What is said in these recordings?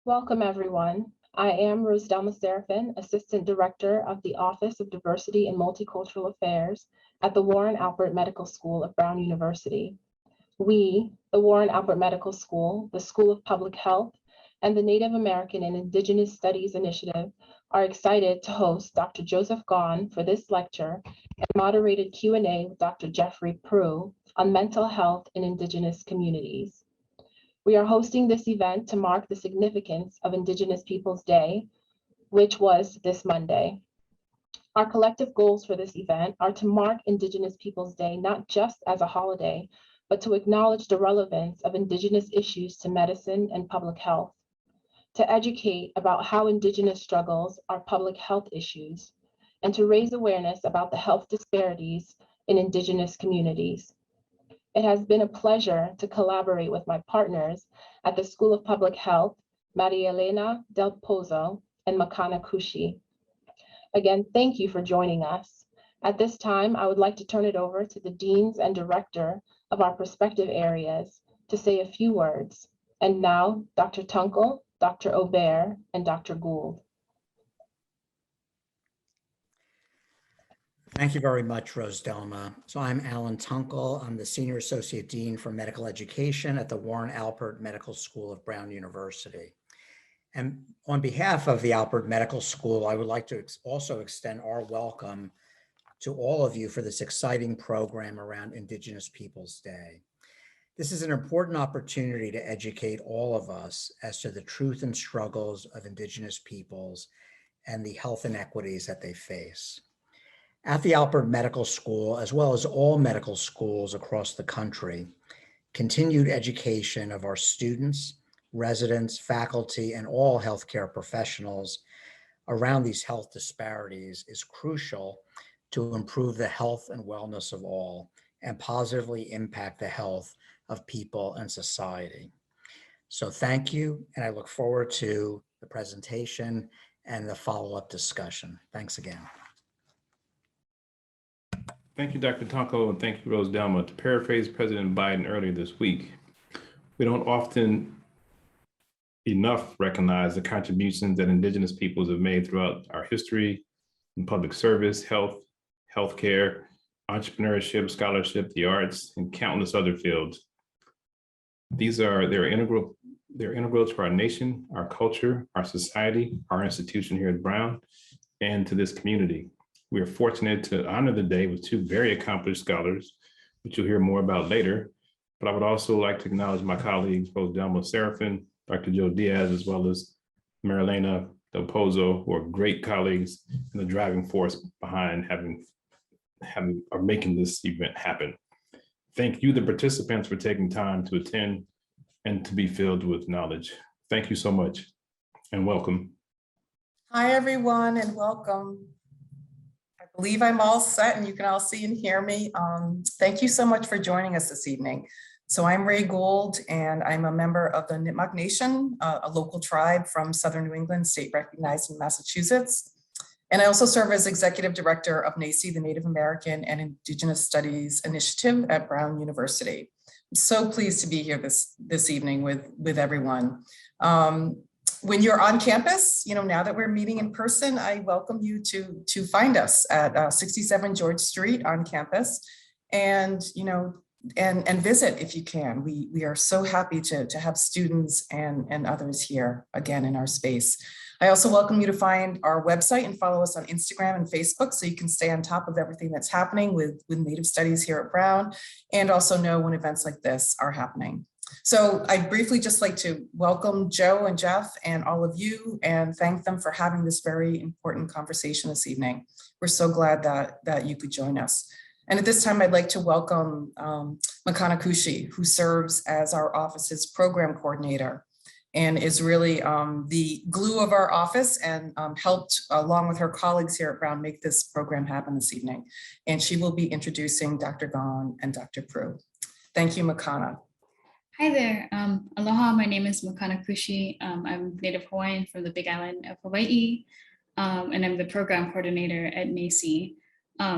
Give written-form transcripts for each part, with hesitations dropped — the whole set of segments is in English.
Welcome, everyone. I am Roselma Serafin, Assistant Director of the Office of Diversity and Multicultural Affairs at the Warren Alpert Medical School of Brown University. We, the Warren Alpert Medical School, the School of Public Health, and the Native American and Indigenous Studies Initiative are excited to host Dr. Joseph Gaughan for this lecture and moderated Q&A with Dr. Jeffrey Brew on mental health in Indigenous communities. We are hosting this event to mark the significance of Indigenous Peoples Day, which was this Monday. Our collective goals for this event are to mark Indigenous Peoples Day not just as a holiday, but to acknowledge the relevance of Indigenous issues to medicine and public health, to educate about how Indigenous struggles are public health issues, and to raise awareness about the health disparities in Indigenous communities. It has been a pleasure to collaborate with my partners at the School of Public Health, Maria Elena Del Pozo and Makana Kushi. Again, thank you for joining us. At this time, I would like to turn it over to the deans and director of our prospective areas to say a few words. And now, Dr. Tunkel, Dr. Aubert, and Dr. Gould. Thank you very much, Roselma. So I'm Alan Tunkel. I'm the Senior Associate Dean for Medical Education at the Warren Alpert Medical School of Brown University. And on behalf of the Alpert Medical School, I would like to also extend our welcome to all of you for this exciting program around Indigenous Peoples Day. This is an important opportunity to educate all of us as to the truth and struggles of Indigenous peoples and the health inequities that they face. At the Alpert Medical School, as well as all medical schools across the country, continued education of our students, residents, faculty, and all healthcare professionals around these health disparities is crucial to improve the health and wellness of all and positively impact the health of people and society. So thank you, and I look forward to the presentation and the follow-up discussion. Thanks again. Thank you, Dr. Tunkel, and thank you, Roselma. To paraphrase President Biden earlier this week, we don't often enough recognize the contributions that Indigenous peoples have made throughout our history in public service, health, healthcare, entrepreneurship, scholarship, the arts, and countless other fields. They're integral to our nation, our culture, our society, our institution here at Brown, and to this community. We are fortunate to honor the day with two very accomplished scholars, which you'll hear more about later. But I would also like to acknowledge my colleagues, both Roselma Serafin, Dr. Joe Diaz, as well as Maria Elena Del Pozo, who are great colleagues and the driving force behind making this event happen. Thank you, the participants, for taking time to attend and to be filled with knowledge. Thank you so much and welcome. Hi, everyone, and welcome. I believe I'm all set and you can all see and hear me. Thank you so much for joining us this evening. So I'm Ray Gould, and I'm a member of the Nipmuc Nation, a local tribe from Southern New England, state recognized in Massachusetts. And I also serve as Executive Director of NACI, the Native American and Indigenous Studies Initiative at Brown University. I'm so pleased to be here this evening with everyone. When you're on campus, now that we're meeting in person, I welcome you to find us at 67 George Street on campus, and visit if you can. We are so happy to have students and others here again in our space. I also welcome you to find our website and follow us on Instagram and Facebook so you can stay on top of everything that's happening with Native Studies here at Brown, and also know when events like this are happening. So I'd briefly just like to welcome Joe and Jeff and all of you and thank them for having this very important conversation this evening. We're so glad that you could join us. And at this time, I'd like to welcome Makana Kushi, who serves as our office's program coordinator and is really the glue of our office and helped, along with her colleagues here at Brown, make this program happen this evening. And she will be introducing Dr. Gaughan and Dr. Brew. Thank you, Makana. Hi there. Aloha, my name is Makana Kushi. I'm Native Hawaiian from the Big Island of Hawaii, and I'm the program coordinator at NACI.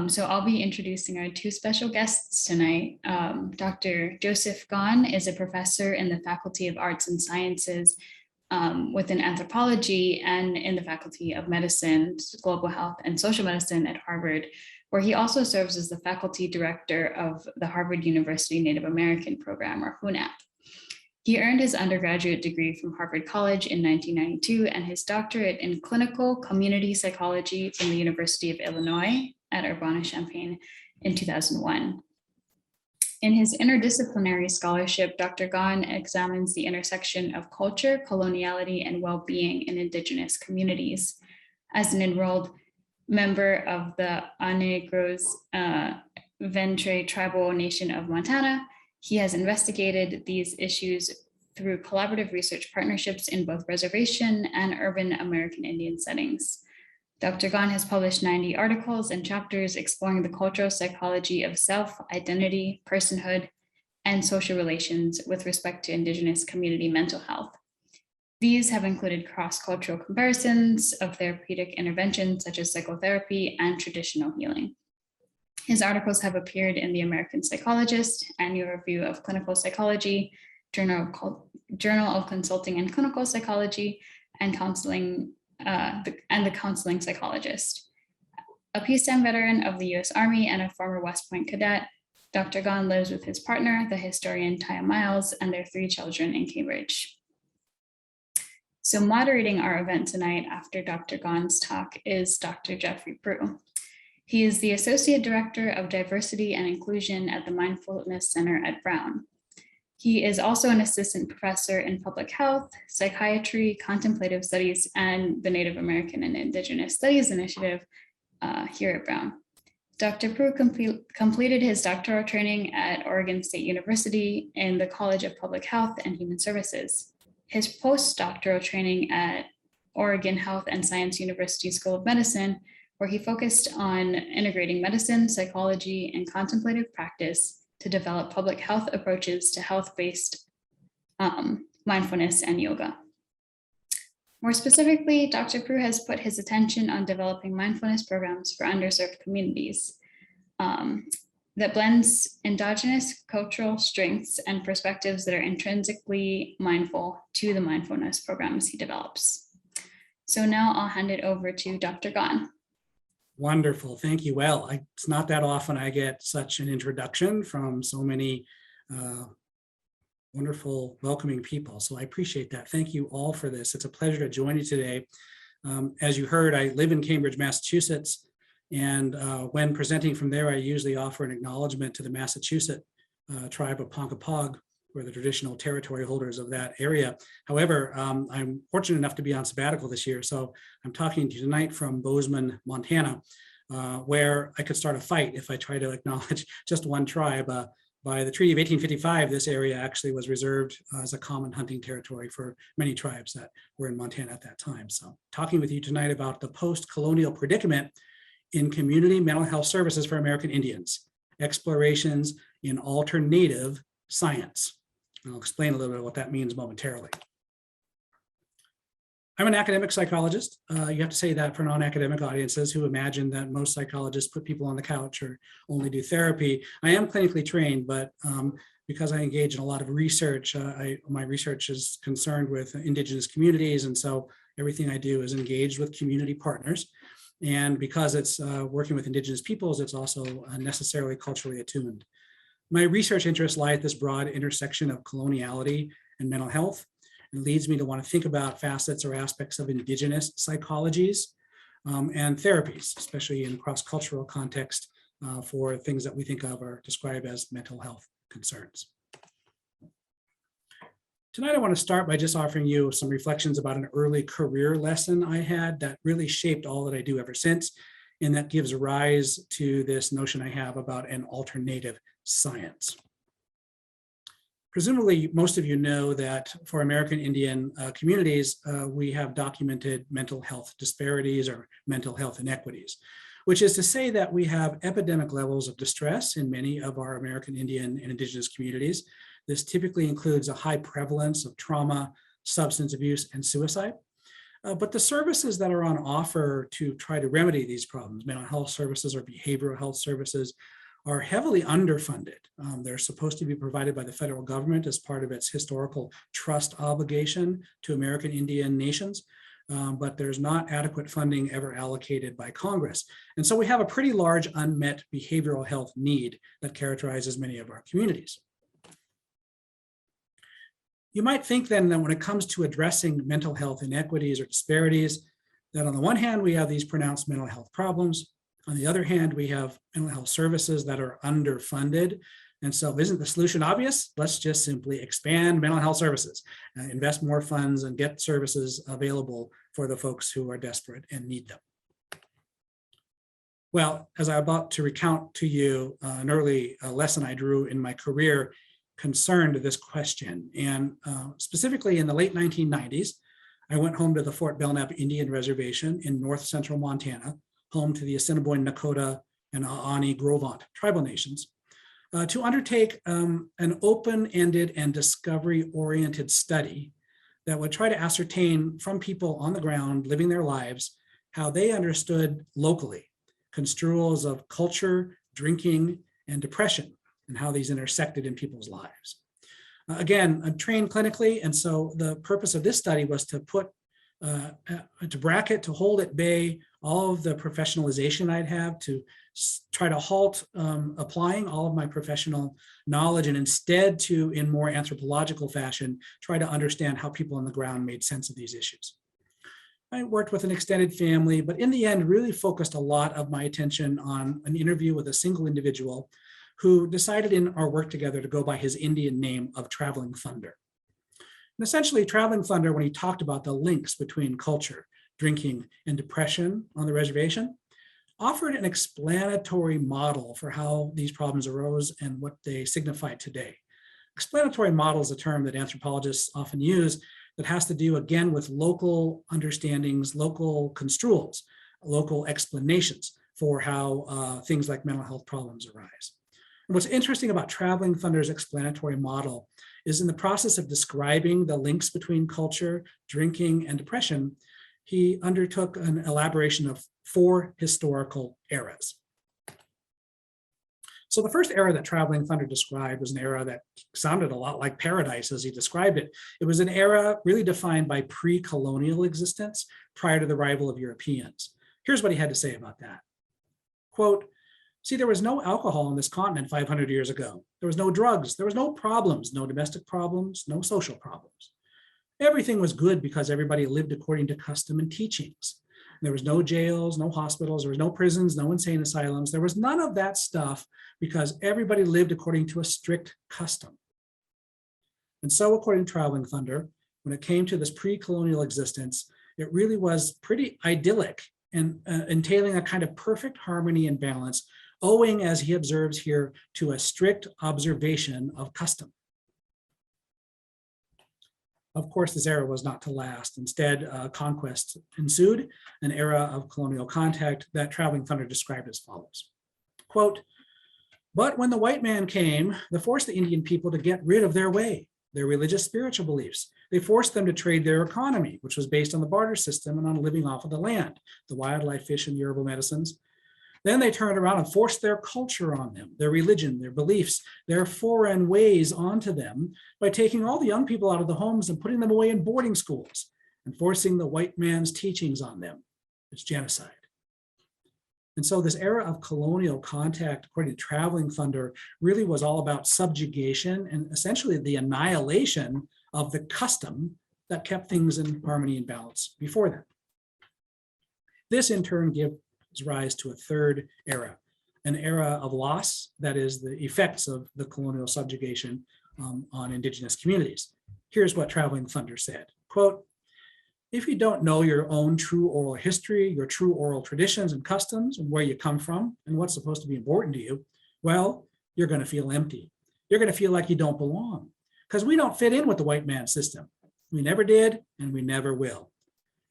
So I'll be introducing our two special guests tonight. Dr. Joseph Gaughan is a professor in the Faculty of Arts and Sciences within anthropology and in the Faculty of Medicine, Global Health and Social Medicine at Harvard, where he also serves as the faculty director of the Harvard University Native American Program, or HUNAP. He earned his undergraduate degree from Harvard College in 1992 and his doctorate in clinical community psychology from the University of Illinois at Urbana-Champaign in 2001. In his interdisciplinary scholarship, Dr. Gahn examines the intersection of culture, coloniality, and well-being in Indigenous communities. As an enrolled member of the Anegros Ventre Tribal Nation of Montana, he has investigated these issues through collaborative research partnerships in both reservation and urban American Indian settings. Dr. Gahn has published 90 articles and chapters exploring the cultural psychology of self, identity, personhood, and social relations with respect to Indigenous community mental health. These have included cross-cultural comparisons of therapeutic interventions such as psychotherapy and traditional healing. His articles have appeared in the American Psychologist, Annual Review of Clinical Psychology, Journal of Consulting and Clinical Psychology, and Counseling, the Counseling Psychologist. A peacetime veteran of the U.S. Army and a former West Point cadet, Dr. Gahn lives with his partner, the historian Taya Miles, and their 3 children in Cambridge. So moderating our event tonight after Dr. Gahn's talk is Dr. Jeffrey Brew. He is the Associate Director of Diversity and Inclusion at the Mindfulness Center at Brown. He is also an assistant professor in public health, psychiatry, contemplative studies, and the Native American and Indigenous Studies Initiative here at Brown. Dr. Brew completed his doctoral training at Oregon State University in the College of Public Health and Human Services. His postdoctoral training at Oregon Health and Science University School of Medicine, where he focused on integrating medicine, psychology, and contemplative practice to develop public health approaches to health-based mindfulness and yoga. More specifically, Dr. Brew has put his attention on developing mindfulness programs for underserved communities that blends endogenous cultural strengths and perspectives that are intrinsically mindful to the mindfulness programs he develops. So now I'll hand it over to Dr. Gahn. Wonderful, thank you. Well, it's not that often I get such an introduction from so many wonderful, welcoming people. So I appreciate that. Thank you all for this. It's a pleasure to join you today. As you heard, I live in Cambridge, Massachusetts. And when presenting from there, I usually offer an acknowledgement to the Massachusetts tribe of Ponkapog, who are the traditional territory holders of that area. However, I'm fortunate enough to be on sabbatical this year. So I'm talking to you tonight from Bozeman, Montana, where I could start a fight if I try to acknowledge just one tribe. By the Treaty of 1855, this area actually was reserved as a common hunting territory for many tribes that were in Montana at that time. So talking with you tonight about the post-colonial predicament in community mental health services for American Indians, explorations in alternative science. I'll explain a little bit what that means momentarily. I'm an academic psychologist. You have to say that for non-academic audiences who imagine that most psychologists put people on the couch or only do therapy. I am clinically trained, but because I engage in a lot of research, my research is concerned with Indigenous communities. And so everything I do is engaged with community partners. And because it's working with Indigenous peoples, it's also necessarily culturally attuned. My research interests lie at this broad intersection of coloniality and mental health. It leads me to want to think about facets or aspects of Indigenous psychologies and therapies, especially in cross-cultural context for things that we think of or describe as mental health concerns. Tonight, I want to start by just offering you some reflections about an early career lesson I had that really shaped all that I do ever since, and that gives rise to this notion I have about an alternative science. Presumably, most of you know that for American Indian communities, we have documented mental health disparities or mental health inequities, which is to say that we have epidemic levels of distress in many of our American Indian and Indigenous communities. This typically includes a high prevalence of trauma, substance abuse, and suicide. But the services that are on offer to try to remedy these problems, mental health services or behavioral health services, are heavily underfunded. They're supposed to be provided by the federal government as part of its historical trust obligation to American Indian nations, but there's not adequate funding ever allocated by Congress. And so we have a pretty large unmet behavioral health need that characterizes many of our communities. You might think then that when it comes to addressing mental health inequities or disparities, that on the one hand, we have these pronounced mental health problems. On the other hand, we have mental health services that are underfunded. And so isn't the solution obvious? Let's just simply expand mental health services, invest more funds and get services available for the folks who are desperate and need them. Well, as I'm about to recount to you an early lesson I drew in my career concerned this question. And specifically in the late 1990s, I went home to the Fort Belknap Indian Reservation in north central Montana, home to the Assiniboine, Nakota, and Aani Grovant tribal nations, to undertake an open-ended and discovery-oriented study that would try to ascertain from people on the ground living their lives how they understood locally construals of culture, drinking, and depression, and how these intersected in people's lives. Again, I'm trained clinically, and so the purpose of this study was to put, to bracket, to hold at bay all of the professionalization I'd have, to try to halt applying all of my professional knowledge, and instead to, in more anthropological fashion, try to understand how people on the ground made sense of these issues. I worked with an extended family, but in the end, really focused a lot of my attention on an interview with a single individual who decided in our work together to go by his Indian name of Traveling Thunder. And essentially, Traveling Thunder, when he talked about the links between culture, drinking, and depression on the reservation, offered an explanatory model for how these problems arose and what they signify today. Explanatory model is a term that anthropologists often use that has to do, again, with local understandings, local construals, local explanations for how things like mental health problems arise. And what's interesting about Traveling Thunder's explanatory model is in the process of describing the links between culture, drinking, and depression, he undertook an elaboration of 4 historical eras. So the first era that Traveling Thunder described was an era that sounded a lot like paradise as he described it. It was an era really defined by pre-colonial existence prior to the arrival of Europeans. Here's what he had to say about that. Quote, "See, there was no alcohol on this continent 500 years ago. There was no drugs, there was no problems, no domestic problems, no social problems. Everything was good because everybody lived according to custom and teachings. There was no jails, no hospitals, there was no prisons, no insane asylums. There was none of that stuff because everybody lived according to a strict custom." And so according to Traveling Thunder, when it came to this pre-colonial existence, it really was pretty idyllic and entailing a kind of perfect harmony and balance, owing, as he observes here, to a strict observation of custom. Of course, this era was not to last. Instead, conquest ensued, an era of colonial contact that Traveling Thunder described as follows. Quote, "But when the white man came, they forced the Indian people to get rid of their way, their religious spiritual beliefs. They forced them to trade their economy, which was based on the barter system and on living off of the land, the wildlife, fish, and herbal medicines. Then they turned around and forced their culture on them, their religion, their beliefs, their foreign ways onto them by taking all the young people out of the homes and putting them away in boarding schools and forcing the white man's teachings on them. It's genocide." And so this era of colonial contact, according to Traveling Thunder, really was all about subjugation and essentially the annihilation of the custom that kept things in harmony and balance before that. This in turn gives rise to a third era, an era of loss, that is the effects of the colonial subjugation on Indigenous communities. Here's what Traveling Thunder said, quote, "If you don't know your own true oral history, your true oral traditions and customs, and where you come from and what's supposed to be important to you, well, you're going to feel empty. You're going to feel like you don't belong because we don't fit in with the white man's system. We never did, and we never will.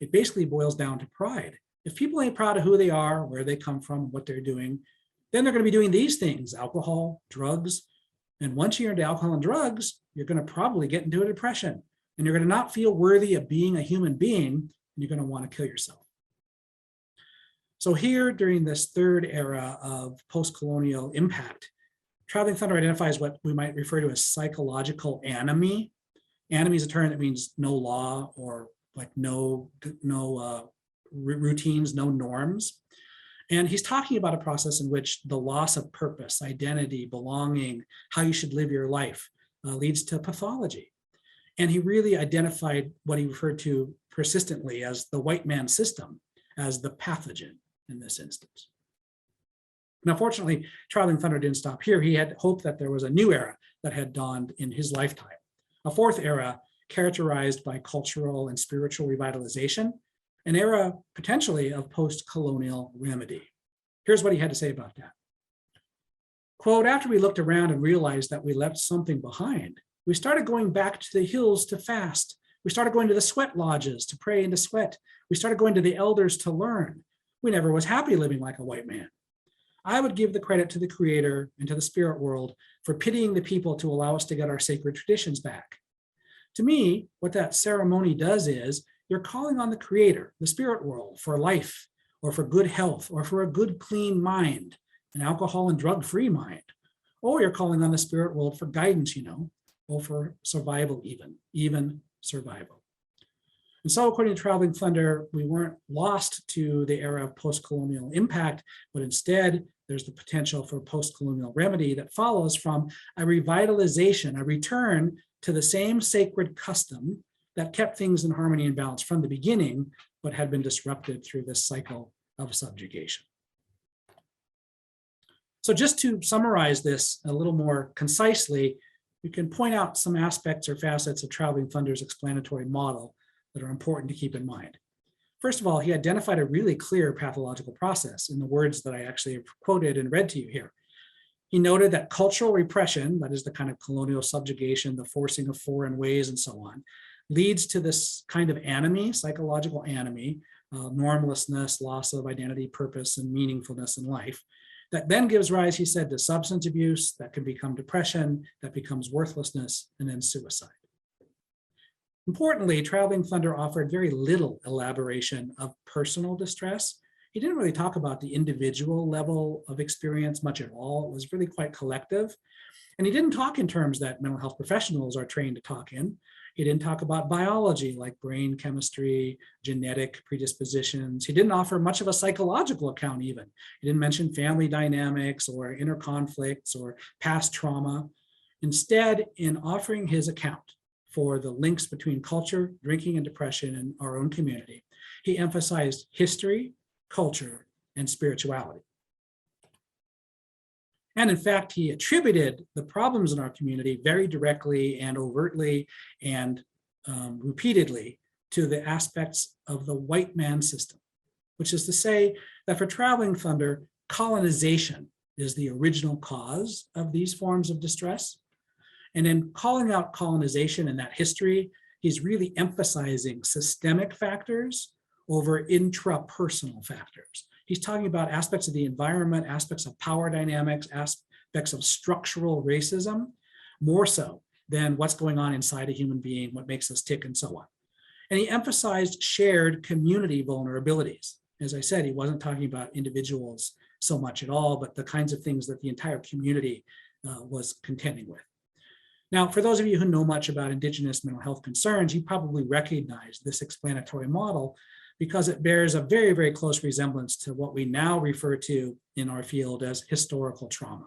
It basically boils down to pride. If people ain't proud of who they are, where they come from, what they're doing, then they're going to be doing these things, alcohol, drugs. And once you're into alcohol and drugs, you're going to probably get into a depression. And you're going to not feel worthy of being a human being, and you're going to want to kill yourself." So here during this third era of post-colonial impact, Traveling Thunder identifies what we might refer to as psychological anomie. Anomie is a term that means no law or like no routines, no norms. And he's talking about a process in which the loss of purpose, identity, belonging, how you should live your life leads to pathology. And he really identified what he referred to persistently as the white man system as the pathogen in this instance. Now, fortunately, Traveling Thunder didn't stop here. He had hoped that there was a new era that had dawned in his lifetime, a fourth era characterized by cultural and spiritual revitalization, an era potentially of post-colonial remedy. Here's what he had to say about that. Quote, after we looked around and realized that we left something behind, we started going back to the hills to fast. We started going to the sweat lodges to pray and to sweat. We started going to the elders to learn. We never was happy living like a white man. I would give the credit to the Creator and to the spirit world for pitying the people to allow us to get our sacred traditions back. To me, what that ceremony does is you're calling on the Creator, the spirit world, for life or for good health or for a good, clean mind, an alcohol and drug-free mind. Or you're calling on the spirit world for guidance, or for survival even survival. And so according to Traveling Thunder, we weren't lost to the era of post-colonial impact, but instead there's the potential for post-colonial remedy that follows from a revitalization, a return to the same sacred custom that kept things in harmony and balance from the beginning, but had been disrupted through this cycle of subjugation. So just to summarize this a little more concisely, we can point out some aspects or facets of Traveling Thunder's explanatory model that are important to keep in mind. First of all, he identified a really clear pathological process in the words that I actually have quoted and read to you here. He noted that cultural repression, that is the kind of colonial subjugation, the forcing of foreign ways and so on, leads to this kind of anomie, psychological anomie, normlessness, loss of identity, purpose, and meaningfulness in life. That then gives rise, he said, to substance abuse, that can become depression, that becomes worthlessness, and then suicide. Importantly, Traveling Thunder offered very little elaboration of personal distress. He didn't really talk about the individual level of experience much at all. It was really quite collective. And he didn't talk in terms that mental health professionals are trained to talk in. He didn't talk about biology like brain chemistry, genetic predispositions. He didn't offer much of a psychological account even. He didn't mention family dynamics or inner conflicts or past trauma. Instead, in offering his account for the links between culture, drinking, and depression in our own community, he emphasized history, culture, and spirituality. And in fact, he attributed the problems in our community very directly and overtly and repeatedly to the aspects of the white man system, which is to say that for Traveling Thunder, colonization is the original cause of these forms of distress. And in calling out colonization and that history, he's really emphasizing systemic factors over intrapersonal factors. He's talking about aspects of the environment, aspects of power dynamics, aspects of structural racism, more so than what's going on inside a human being, what makes us tick, and so on. And he emphasized shared community vulnerabilities. As I said, he wasn't talking about individuals so much at all, but the kinds of things that the entire community was contending with. Now, for those of you who know much about Indigenous mental health concerns, you probably recognize this explanatory model because it bears a very, very close resemblance to what we now refer to in our field as historical trauma.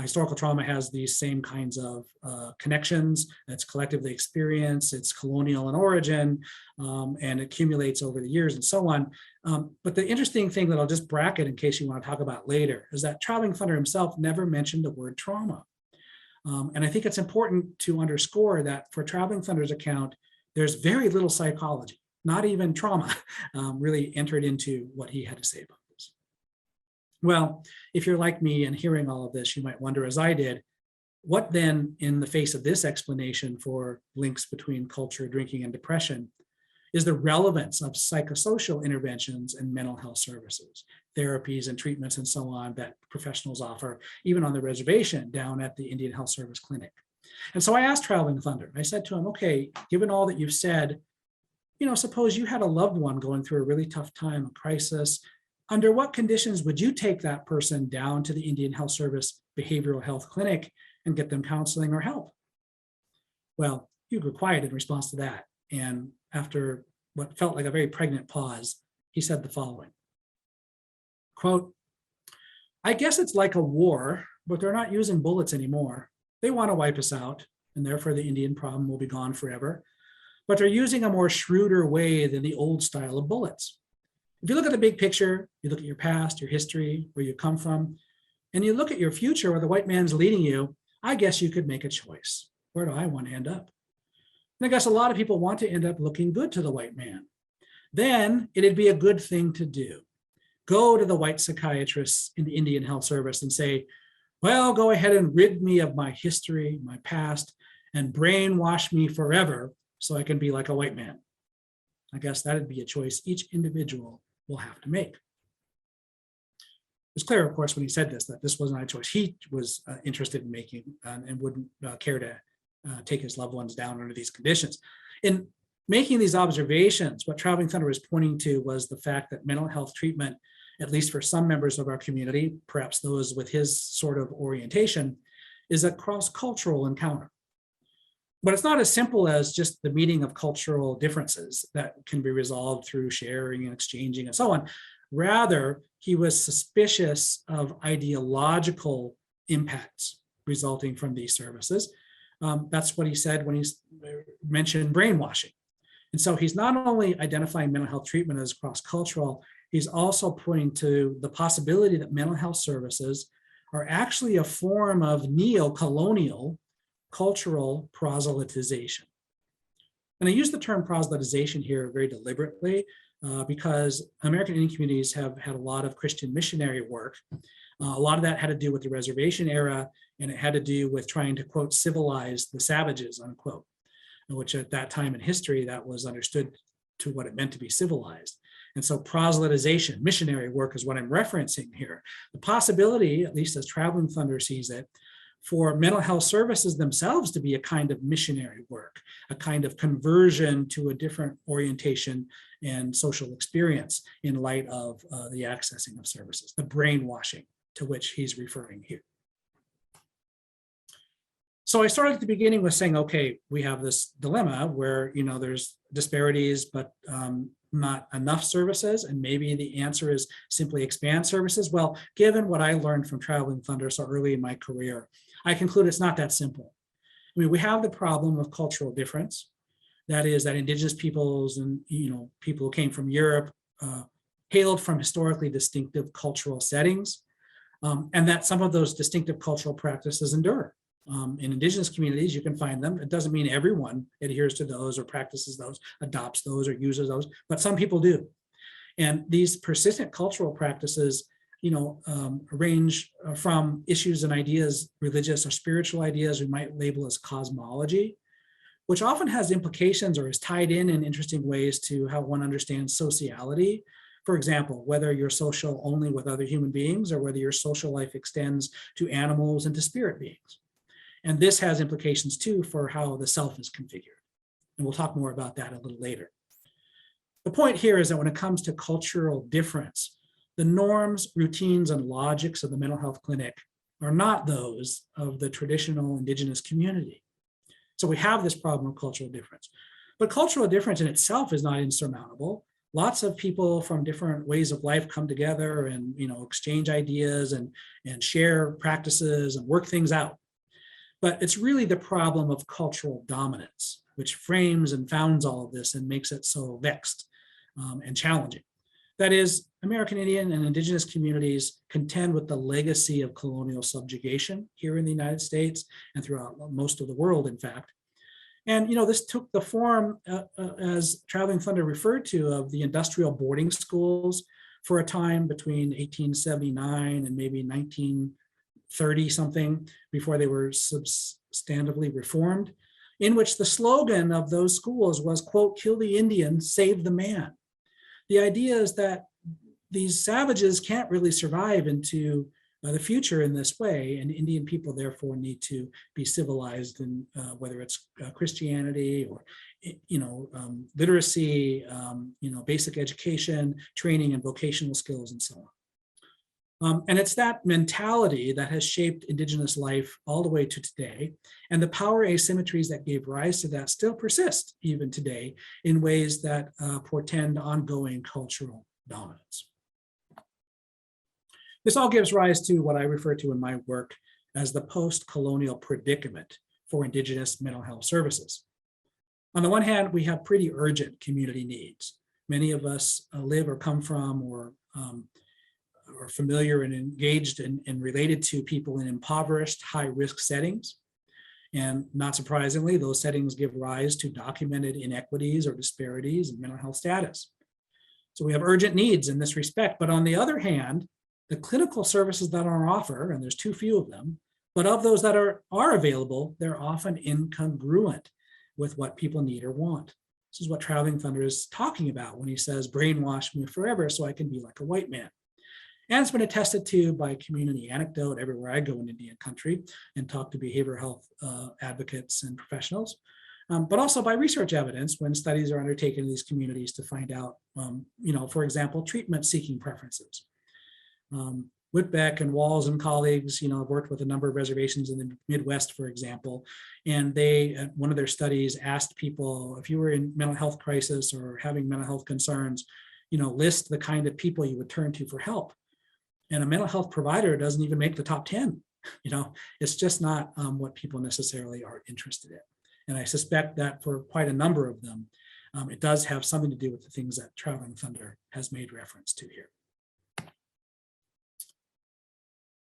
Historical trauma has these same kinds of connections. It's collectively experienced, it's colonial in origin, and accumulates over the years and so on. But the interesting thing that I'll just bracket in case you want to talk about later is that Traveling Thunder himself never mentioned the word trauma. And I think it's important to underscore that for Traveling Thunder's account, there's very little psychology, not even trauma, really entered into what he had to say about this. Well, if you're like me and hearing all of this, you might wonder, as I did, what then, in the face of this explanation for links between culture, drinking, and depression, is the relevance of psychosocial interventions and mental health services, therapies and treatments and so on that professionals offer, even on the reservation down at the Indian Health Service Clinic. And so I asked Traveling Thunder, I said to him, okay, given all that you've said, suppose you had a loved one going through a really tough time, a crisis, under what conditions would you take that person down to the Indian Health Service behavioral health clinic and get them counseling or help? Well, he grew quiet in response to that. And after what felt like a very pregnant pause, he said the following, quote, "I guess it's like a war, but they're not using bullets anymore. They want to wipe us out, and therefore the Indian problem will be gone forever. But they're using a more shrewder way than the old style of bullets. If you look at the big picture, you look at your past, your history, where you come from, and you look at your future where the white man's leading you, I guess you could make a choice. Where do I want to end up? And I guess a lot of people want to end up looking good to the white man. Then it'd be a good thing to do. Go to the white psychiatrists in the Indian Health Service and say, well, go ahead and rid me of my history, my past, and brainwash me forever so I can be like a white man. I guess that'd be a choice each individual will have to make. It was clear, of course, when he said this, that this wasn't a choice he was interested in making and wouldn't care to take his loved ones down under these conditions. In making these observations, what Traveling Thunder was pointing to was the fact that mental health treatment, at least for some members of our community, perhaps those with his sort of orientation, is a cross-cultural encounter. But it's not as simple as just the meeting of cultural differences that can be resolved through sharing and exchanging and so on. Rather, he was suspicious of ideological impacts resulting from these services. That's what he said when he mentioned brainwashing. And so he's not only identifying mental health treatment as cross-cultural, he's also pointing to the possibility that mental health services are actually a form of neo-colonial cultural proselytization. And I use the term proselytization here very deliberately because American Indian communities have had a lot of Christian missionary work. A lot of that had to do with the reservation era, and it had to do with trying to, quote, civilize the savages, unquote, which at that time in history, that was understood to what it meant to be civilized. And so proselytization, missionary work is what I'm referencing here. The possibility, at least as Traveling Thunder sees it, for mental health services themselves to be a kind of missionary work, a kind of conversion to a different orientation and social experience in light of the accessing of services, the brainwashing to which he's referring here. So I started at the beginning with saying, okay, we have this dilemma where, you know, there's disparities, but not enough services, and maybe the answer is simply expand services. Well, given what I learned from Traveling Thunder so early in my career, I conclude it's not that simple. I mean, we have the problem of cultural difference. That is that indigenous peoples and, you know, people who came from Europe hailed from historically distinctive cultural settings, and that some of those distinctive cultural practices endure. In indigenous communities, you can find them. It doesn't mean everyone adheres to those or practices those, adopts those or uses those, but some people do. And these persistent cultural practices, you know, range from issues and ideas, religious or spiritual ideas we might label as cosmology, which often has implications or is tied in interesting ways to how one understands sociality. For example, whether you're social only with other human beings or whether your social life extends to animals and to spirit beings. And this has implications too for how the self is configured. And we'll talk more about that a little later. The point here is that when it comes to cultural difference, the norms, routines, and logics of the mental health clinic are not those of the traditional indigenous community. So we have this problem of cultural difference. But cultural difference in itself is not insurmountable. Lots of people from different ways of life come together and, you know, exchange ideas and share practices and work things out. But it's really the problem of cultural dominance, which frames and founds all of this and makes it so vexed and challenging. That is, American Indian and indigenous communities contend with the legacy of colonial subjugation here in the United States and throughout most of the world, in fact. And, you know, this took the form, as Traveling Thunder referred to, of the industrial boarding schools for a time between 1879 and maybe 1930 something, before they were substantively reformed, in which the slogan of those schools was, quote, "Kill the Indian, save the man." The idea is that these savages can't really survive into the future in this way, and Indian people therefore need to be civilized, in whether it's Christianity or literacy, basic education, training and vocational skills, and so on. And it's that mentality that has shaped Indigenous life all the way to today. And the power asymmetries that gave rise to that still persist even today in ways that portend ongoing cultural dominance. This all gives rise to what I refer to in my work as the post-colonial predicament for Indigenous mental health services. On the one hand, we have pretty urgent community needs. Many of us live or come from or are familiar and engaged and related to people in impoverished, high-risk settings. And not surprisingly, those settings give rise to documented inequities or disparities in mental health status. So we have urgent needs in this respect. But on the other hand, the clinical services that are on offer, and there's too few of them, but of those that are available, they're often incongruent with what people need or want. This is what Traveling Thunder is talking about when he says, brainwash me forever so I can be like a white man. And it's been attested to by community anecdote everywhere I go in Indian country and talk to behavioral health advocates and professionals, but also by research evidence when studies are undertaken in these communities to find out, for example, treatment-seeking preferences. Whitbeck and Walls and colleagues, have worked with a number of reservations in the Midwest, for example, and they, at one of their studies, asked people, if you were in mental health crisis or having mental health concerns, list the kind of people you would turn to for help. And a mental health provider doesn't even make the top 10. It's just not what people necessarily are interested in. And I suspect that for quite a number of them, it does have something to do with the things that Traveling Thunder has made reference to here.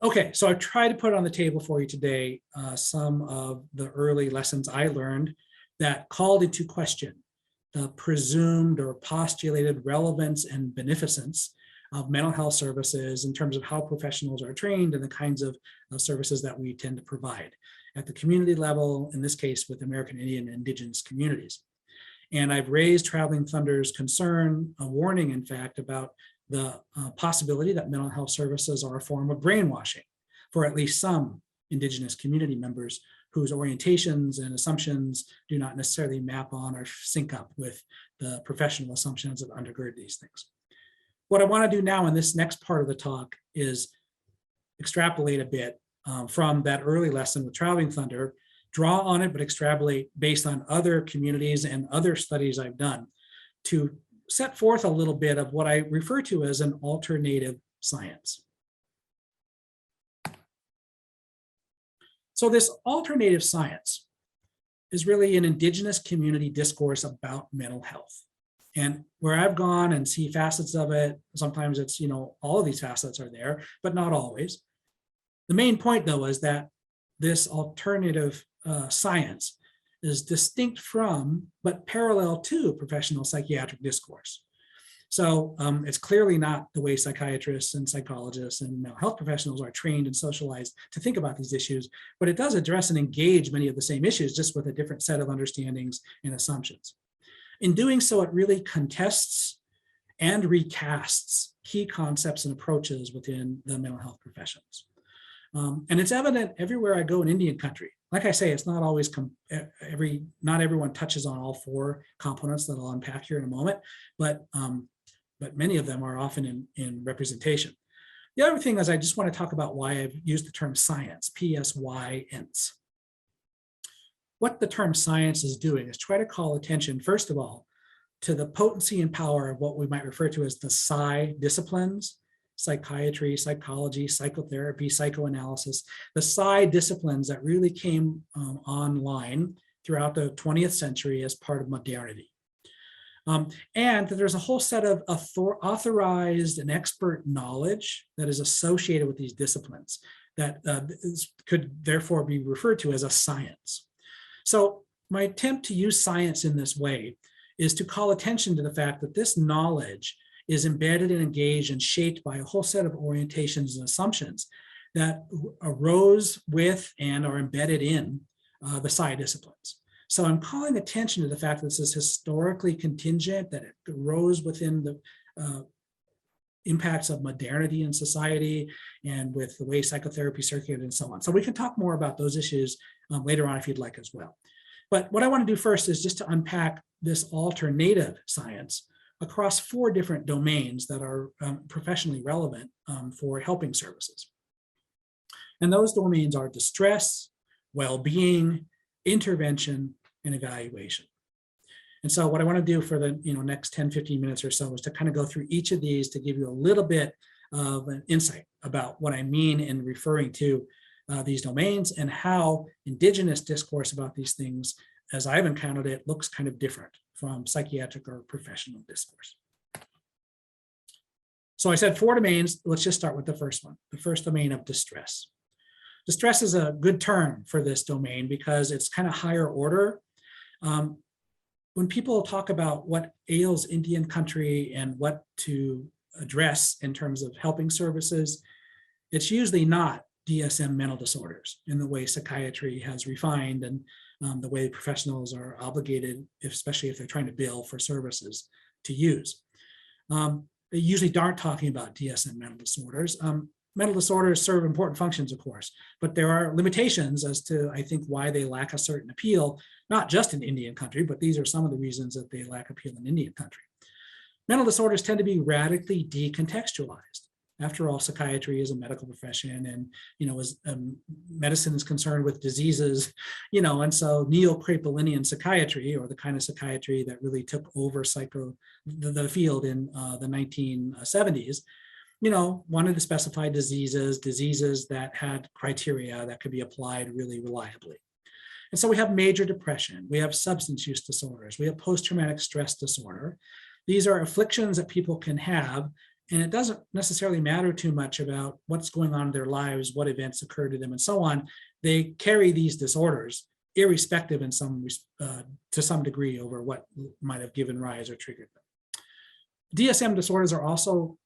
Okay, so I've tried to put on the table for you today some of the early lessons I learned that called into question the presumed or postulated relevance and beneficence of mental health services in terms of how professionals are trained and the kinds of services that we tend to provide at the community level, in this case with American Indian and Indigenous communities. And I've raised Traveling Thunder's concern, a warning in fact, about the possibility that mental health services are a form of brainwashing for at least some Indigenous community members whose orientations and assumptions do not necessarily map on or sync up with the professional assumptions that undergird these things. What I want to do now in this next part of the talk is extrapolate a bit from that early lesson with Traveling Thunder, draw on it, but extrapolate based on other communities and other studies I've done to set forth a little bit of what I refer to as an alternative science. So this alternative science is really an Indigenous community discourse about mental health. And where I've gone and see facets of it, sometimes it's, all of these facets are there, but not always. The main point though is that this alternative science is distinct from, but parallel to professional psychiatric discourse. So it's clearly not the way psychiatrists and psychologists and mental health professionals are trained and socialized to think about these issues, but it does address and engage many of the same issues, just with a different set of understandings and assumptions. In doing so, it really contests and recasts key concepts and approaches within the mental health professions. And it's evident everywhere I go in Indian country. Like I say, it's not always, not everyone touches on all four components that I'll unpack here in a moment, but many of them are often in representation. The other thing is I just want to talk about why I've used the term science, psy-ence. What the term science is doing is try to call attention, first of all, to the potency and power of what we might refer to as the psi disciplines, psychiatry, psychology, psychotherapy, psychoanalysis, the psi disciplines that really came online throughout the 20th century as part of modernity. And that there's a whole set of authorized and expert knowledge that is associated with these disciplines that could therefore be referred to as a science. So my attempt to use science in this way is to call attention to the fact that this knowledge is embedded and engaged and shaped by a whole set of orientations and assumptions that arose with and are embedded in the psi disciplines. So I'm calling attention to the fact that this is historically contingent, that it arose within the impacts of modernity in society and with the way psychotherapy circulated and so on. So we can talk more about those issues later on if you'd like as well. But what I want to do first is just to unpack this alternative science across 4 different domains that are professionally relevant for helping services. And those domains are distress, well-being, intervention, and evaluation. And so what I want to do for the next 10, 15 minutes or so is to kind of go through each of these to give you a little bit of an insight about what I mean in referring to these domains and how Indigenous discourse about these things, as I've encountered it, looks kind of different from psychiatric or professional discourse. So I said 4 domains. Let's just start with the first one, the first domain of distress. Distress is a good term for this domain because it's kind of higher order. When people talk about what ails Indian country and what to address in terms of helping services, it's usually not DSM mental disorders in the way psychiatry has refined and the way professionals are obligated, especially if they're trying to bill for services, to use. They usually aren't talking about DSM mental disorders. Mental disorders serve important functions, of course, but there are limitations as to, I think, why they lack a certain appeal, not just in Indian country, but these are some of the reasons that they lack appeal in Indian country. Mental disorders tend to be radically decontextualized. After all, psychiatry is a medical profession, and medicine is concerned with diseases, and so neo-Kraepelinian psychiatry, or the kind of psychiatry that really took over the field in the 1970s, wanted to specify diseases that had criteria that could be applied really reliably. And so we have major depression, we have substance use disorders, we have post-traumatic stress disorder. These are afflictions that people can have, and it doesn't necessarily matter too much about what's going on in their lives, what events occur to them, and so on. They carry these disorders, irrespective to some degree over what might have given rise or triggered them. DSM disorders are also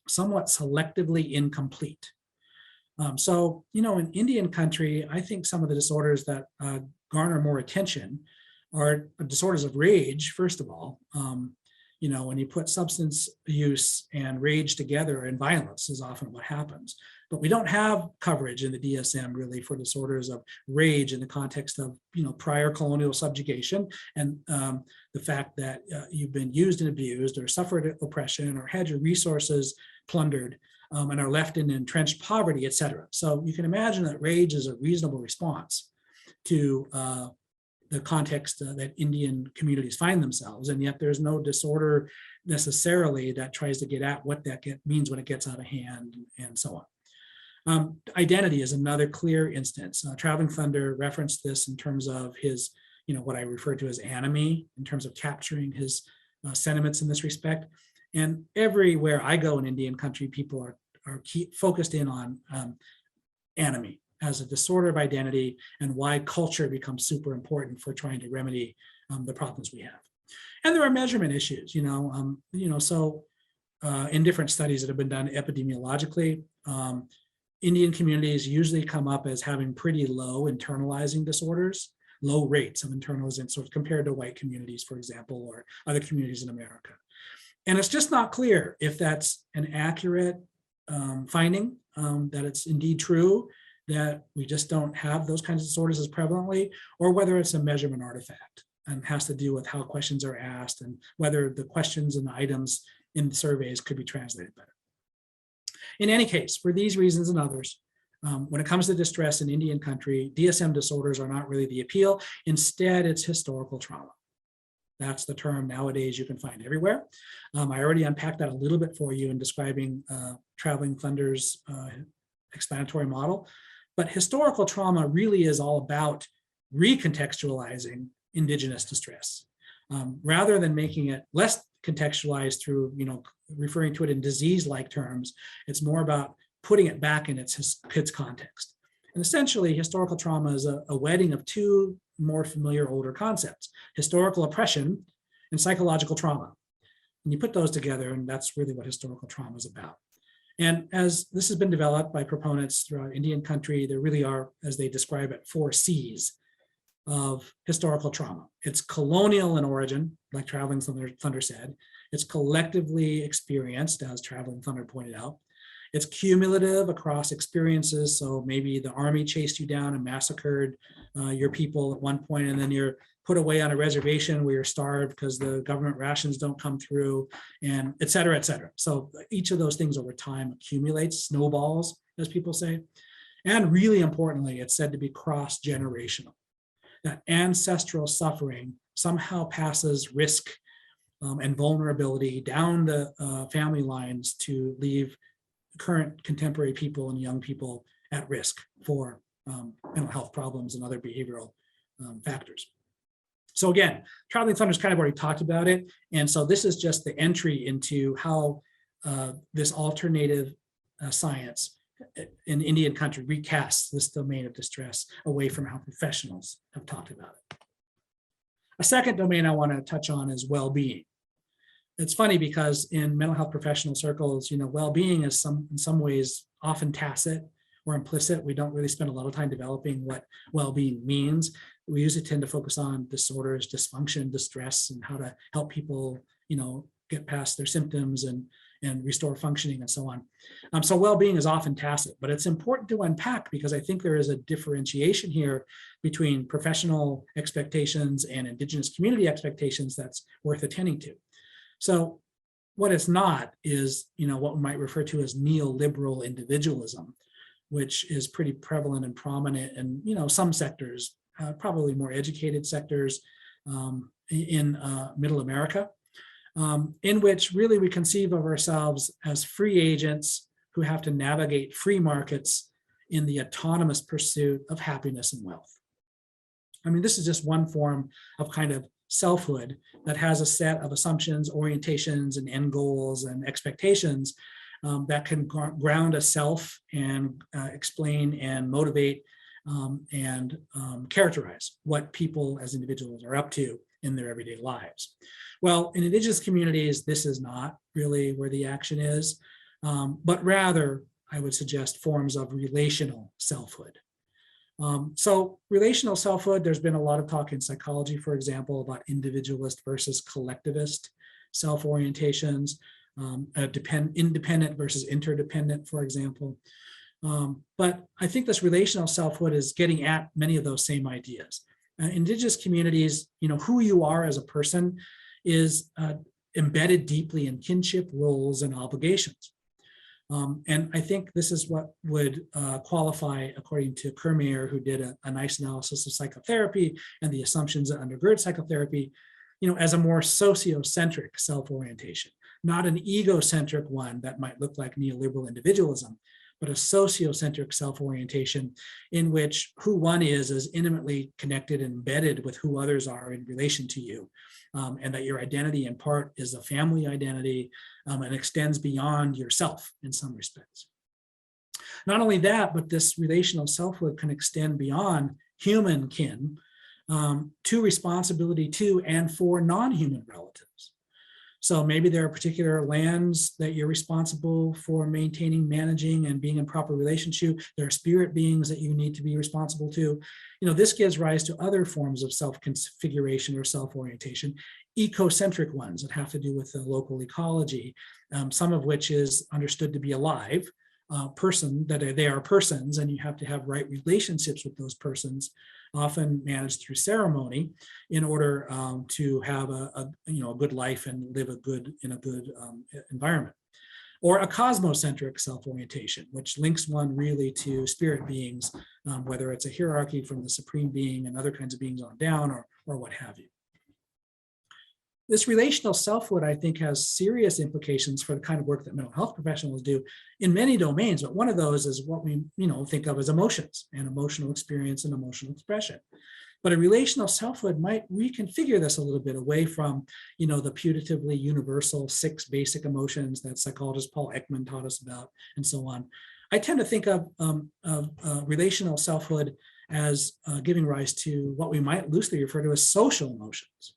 somewhat selectively incomplete. So, in Indian country, I think some of the disorders that garner more attention are disorders of rage, first of all. When you put substance use and rage together, and violence is often what happens. But we don't have coverage in the DSM really for disorders of rage in the context of prior colonial subjugation and the fact that you've been used and abused or suffered oppression or had your resources plundered and are left in entrenched poverty, et cetera. So you can imagine that rage is a reasonable response to the context that Indian communities find themselves, and yet there's no disorder necessarily that tries to get at what that means when it gets out of hand and so on. Identity is another clear instance. Traveling Thunder referenced this in terms of his, what I refer to as anime, in terms of capturing his sentiments in this respect. And everywhere I go in Indian country, people are focused in on anime as a disorder of identity and why culture becomes super important for trying to remedy the problems we have. And there are measurement issues, so in different studies that have been done epidemiologically, Indian communities usually come up as having pretty low internalizing disorders, low rates of internalizing, sort of compared to white communities, for example, or other communities in America. And it's just not clear if that's an accurate finding, that it's indeed true that we just don't have those kinds of disorders as prevalently, or whether it's a measurement artifact and has to do with how questions are asked and whether the questions and the items in the surveys could be translated better. In any case, for these reasons and others, when it comes to distress in Indian country, DSM disorders are not really the appeal. Instead, it's historical trauma. That's the term nowadays you can find everywhere. I already unpacked that a little bit for you in describing Traveling Thunder's explanatory model. But historical trauma really is all about recontextualizing Indigenous distress. Rather than making it less contextualized through, referring to it in disease-like terms, it's more about putting it back in its context. And essentially, historical trauma is a wedding of 2 more familiar older concepts: historical oppression and psychological trauma. And you put those together, and that's really what historical trauma is about. And as this has been developed by proponents throughout Indian country, there really are, as they describe it, 4 C's of historical trauma. It's colonial in origin, like Traveling Thunder said. It's collectively experienced, as Traveling Thunder pointed out. It's cumulative across experiences. So maybe the army chased you down and massacred your people at one point, and then you're put away on a reservation where you're starved because the government rations don't come through, and et cetera, et cetera. So each of those things over time accumulates, snowballs, as people say. And really importantly, it's said to be cross-generational. That ancestral suffering somehow passes risk and vulnerability down the family lines to leave current contemporary people and young people at risk for mental health problems and other behavioral factors. So again, Traveling Thunder's kind of already talked about it. And so this is just the entry into how this alternative science in Indian country recasts this domain of distress away from how professionals have talked about it. A second domain I want to touch on is well-being. It's funny because in mental health professional circles, well-being is in some ways often tacit or implicit. We don't really spend a lot of time developing what well-being means. We usually tend to focus on disorders, dysfunction, distress, and how to help people, get past their symptoms and restore functioning and so on. So well-being is often tacit, but it's important to unpack because I think there is a differentiation here between professional expectations and Indigenous community expectations that's worth attending to. So what it's not is, what we might refer to as neoliberal individualism, which is pretty prevalent and prominent in, some sectors, probably more educated sectors in Middle America, in which really we conceive of ourselves as free agents who have to navigate free markets in the autonomous pursuit of happiness and wealth. I mean, this is just one form of kind of selfhood that has a set of assumptions, orientations, and end goals and expectations that can ground a self and explain and motivate and characterize what people as individuals are up to in their everyday lives. Well, in Indigenous communities, this is not really where the action is, but rather, I would suggest forms of relational selfhood. So relational selfhood, there's been a lot of talk in psychology, for example, about individualist versus collectivist self-orientations, independent versus interdependent, for example. But I think this relational selfhood is getting at many of those same ideas. Indigenous communities, who you are as a person is embedded deeply in kinship, roles, and obligations. And I think this is what would qualify, according to Kermayer, who did a nice analysis of psychotherapy and the assumptions that undergird psychotherapy, as a more sociocentric self-orientation, not an egocentric one that might look like neoliberal individualism, but a sociocentric self-orientation in which who one is intimately connected and embedded with who others are in relation to you, and that your identity in part is a family identity and extends beyond yourself in some respects. Not only that, but this relational selfhood can extend beyond human kin to responsibility to and for non-human relatives. So maybe there are particular lands that you're responsible for maintaining, managing, and being in proper relationship. There are spirit beings that you need to be responsible to. This gives rise to other forms of self-configuration or self-orientation, ecocentric ones that have to do with the local ecology, some of which is understood to be alive, person, that they are persons, and you have to have right relationships with those persons, often managed through ceremony, in order to have a good life and live in a good environment. Or a cosmocentric self-orientation, which links one really to spirit beings, whether it's a hierarchy from the supreme being and other kinds of beings on down, or what have you. This relational selfhood, I think, has serious implications for the kind of work that mental health professionals do in many domains, but one of those is what we think of as emotions and emotional experience and emotional expression. But a relational selfhood might reconfigure this a little bit away from, the putatively universal 6 basic emotions that psychologist Paul Ekman taught us about, and so on. I tend to think of relational selfhood as giving rise to what we might loosely refer to as social emotions.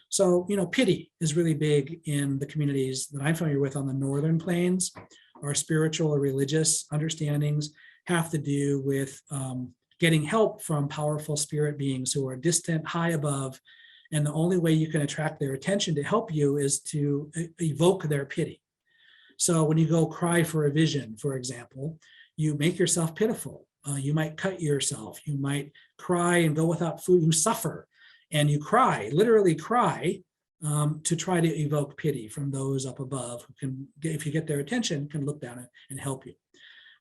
So, pity is really big in the communities that I'm familiar with on the Northern Plains. Our spiritual or religious understandings have to do with getting help from powerful spirit beings who are distant, high above, And the only way you can attract their attention to help you is to evoke their pity. So when you go cry for a vision, for example, you make yourself pitiful. You might cut yourself. You might cry and go without food. You suffer and you cry, literally cry, to try to evoke pity from those up above who can, if you get their attention, can look down and help you.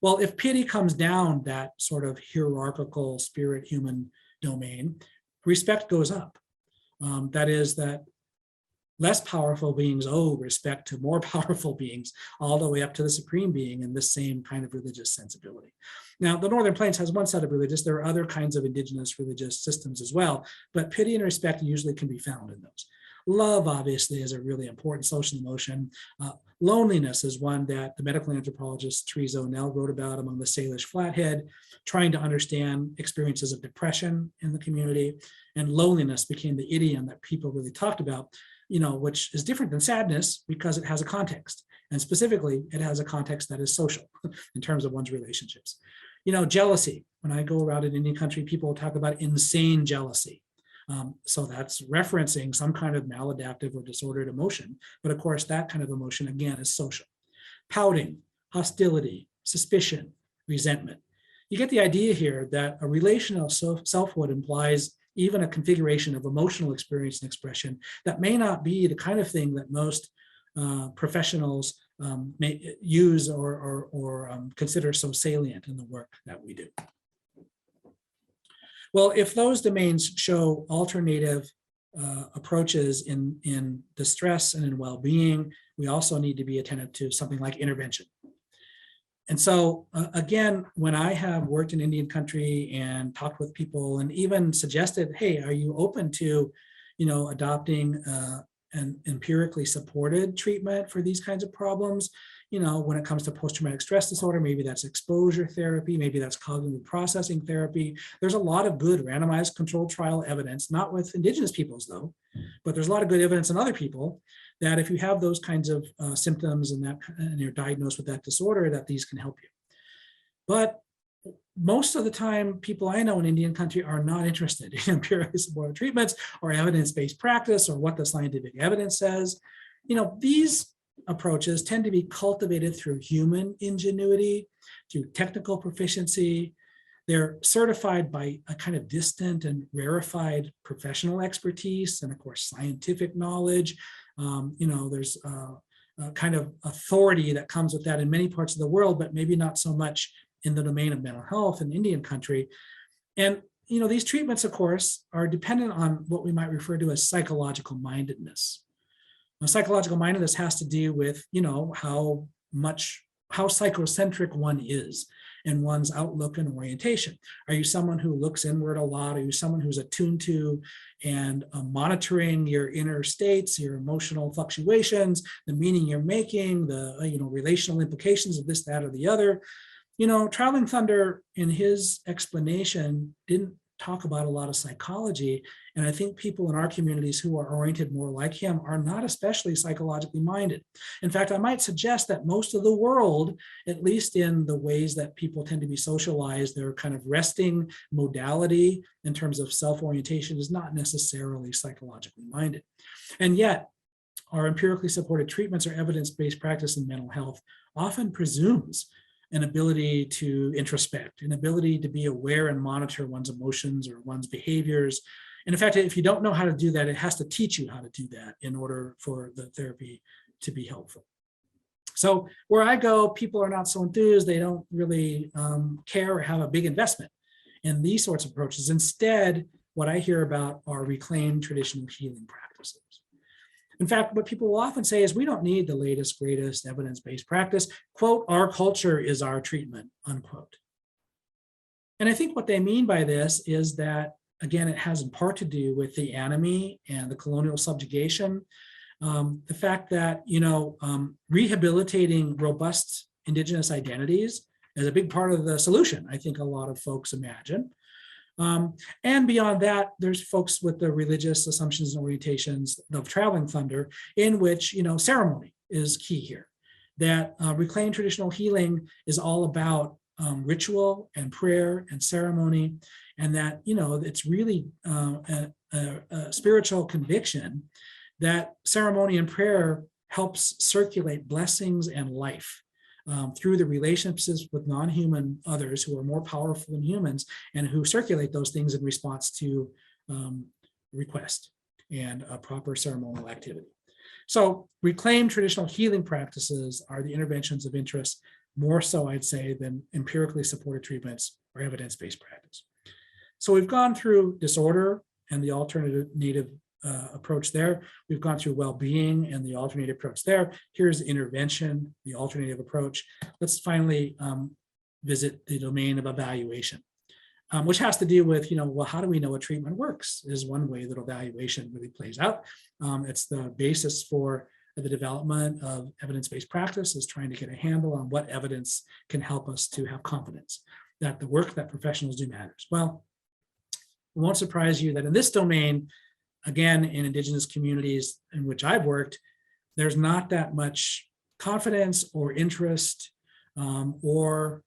Well, if pity comes down that sort of hierarchical spirit human domain, respect goes up. That is that less powerful beings owe respect to more powerful beings, all the way up to the supreme being in this same kind of religious sensibility. Now, the Northern Plains has one set of religious. There are other kinds of indigenous religious systems as well, but pity and respect usually can be found in those. Love, obviously, is a really important social emotion. Loneliness is one that the medical anthropologist Teresa O'Neill wrote about among the Salish Flathead, trying to understand experiences of depression in the community. And loneliness became the idiom that people really talked about, which is different than sadness because it has a context. And specifically, it has a context that is social in terms of one's relationships. Jealousy. When I go around in Indian country, people talk about insane jealousy. So that's referencing some kind of maladaptive or disordered emotion. But of course, that kind of emotion, again, is social. Pouting, hostility, suspicion, resentment. You get the idea here that a relational selfhood implies even a configuration of emotional experience and expression that may not be the kind of thing that most professionals may use or consider so salient in the work that we do. Well, if those domains show alternative approaches in distress and in well-being, we also need to be attentive to something like intervention. And so again, when I have worked in Indian country and talked with people and even suggested, hey, are you open to, adopting an empirically supported treatment for these kinds of problems? When it comes to post-traumatic stress disorder, maybe that's exposure therapy, maybe that's cognitive processing therapy. There's a lot of good randomized controlled trial evidence, not with indigenous peoples though, but there's a lot of good evidence in other people that if you have those kinds of symptoms and you're diagnosed with that disorder, that these can help you. But most of the time, people I know in Indian country are not interested in empirically supported treatments or evidence-based practice or what the scientific evidence says. These approaches tend to be cultivated through human ingenuity, through technical proficiency. They're certified by a kind of distant and rarefied professional expertise and, of course, scientific knowledge. There's a kind of authority that comes with that in many parts of the world, but maybe not so much in the domain of mental health in Indian country. And these treatments, of course, are dependent on what we might refer to as psychological mindedness. Now, psychological mindedness has to do with, how psychocentric one is in one's outlook and orientation. Are you someone who looks inward a lot? Are you someone who's attuned to and monitoring your inner states, your emotional fluctuations, the meaning you're making, the relational implications of this, that, or the other? Traveling Thunder, in his explanation, didn't talk about a lot of psychology. And I think people in our communities who are oriented more like him are not especially psychologically minded. In fact, I might suggest that most of the world, at least in the ways that people tend to be socialized, their kind of resting modality in terms of self-orientation is not necessarily psychologically minded. And yet, our empirically supported treatments or evidence-based practice in mental health often presumes an ability to introspect, an ability to be aware and monitor one's emotions or one's behaviors. And in fact, if you don't know how to do that, it has to teach you how to do that in order for the therapy to be helpful. So where I go, people are not so enthused. They don't really care or have a big investment in these sorts of approaches. Instead, what I hear about are reclaimed traditional healing practices. In fact, what people will often say is we don't need the latest, greatest evidence-based practice. Quote, our culture is our treatment, unquote. And I think what they mean by this is that, again, it has in part to do with the enemy and the colonial subjugation. The fact that, rehabilitating robust indigenous identities is a big part of the solution, I think a lot of folks imagine. And beyond that, there's folks with the religious assumptions and orientations of Traveling Thunder, in which, ceremony is key here. That reclaimed traditional healing is all about ritual and prayer and ceremony. and that, it's really a spiritual conviction that ceremony and prayer helps circulate blessings and life through the relationships with non-human others who are more powerful than humans and who circulate those things in response to request and a proper ceremonial activity. So reclaimed traditional healing practices are the interventions of interest, more so I'd say than empirically supported treatments or evidence-based practice. So we've gone through disorder and the alternative approach there. We've gone through well-being and the alternative approach there. Here's intervention, the alternative approach. Let's finally visit the domain of evaluation, which has to do with, well, how do we know a treatment works is one way that evaluation really plays out. It's the basis for the development of evidence-based practice, is trying to get a handle on what evidence can help us to have confidence that the work that professionals do matters. Well, it won't surprise you that in this domain, again, in Indigenous communities in which I've worked, there's not that much confidence or interest or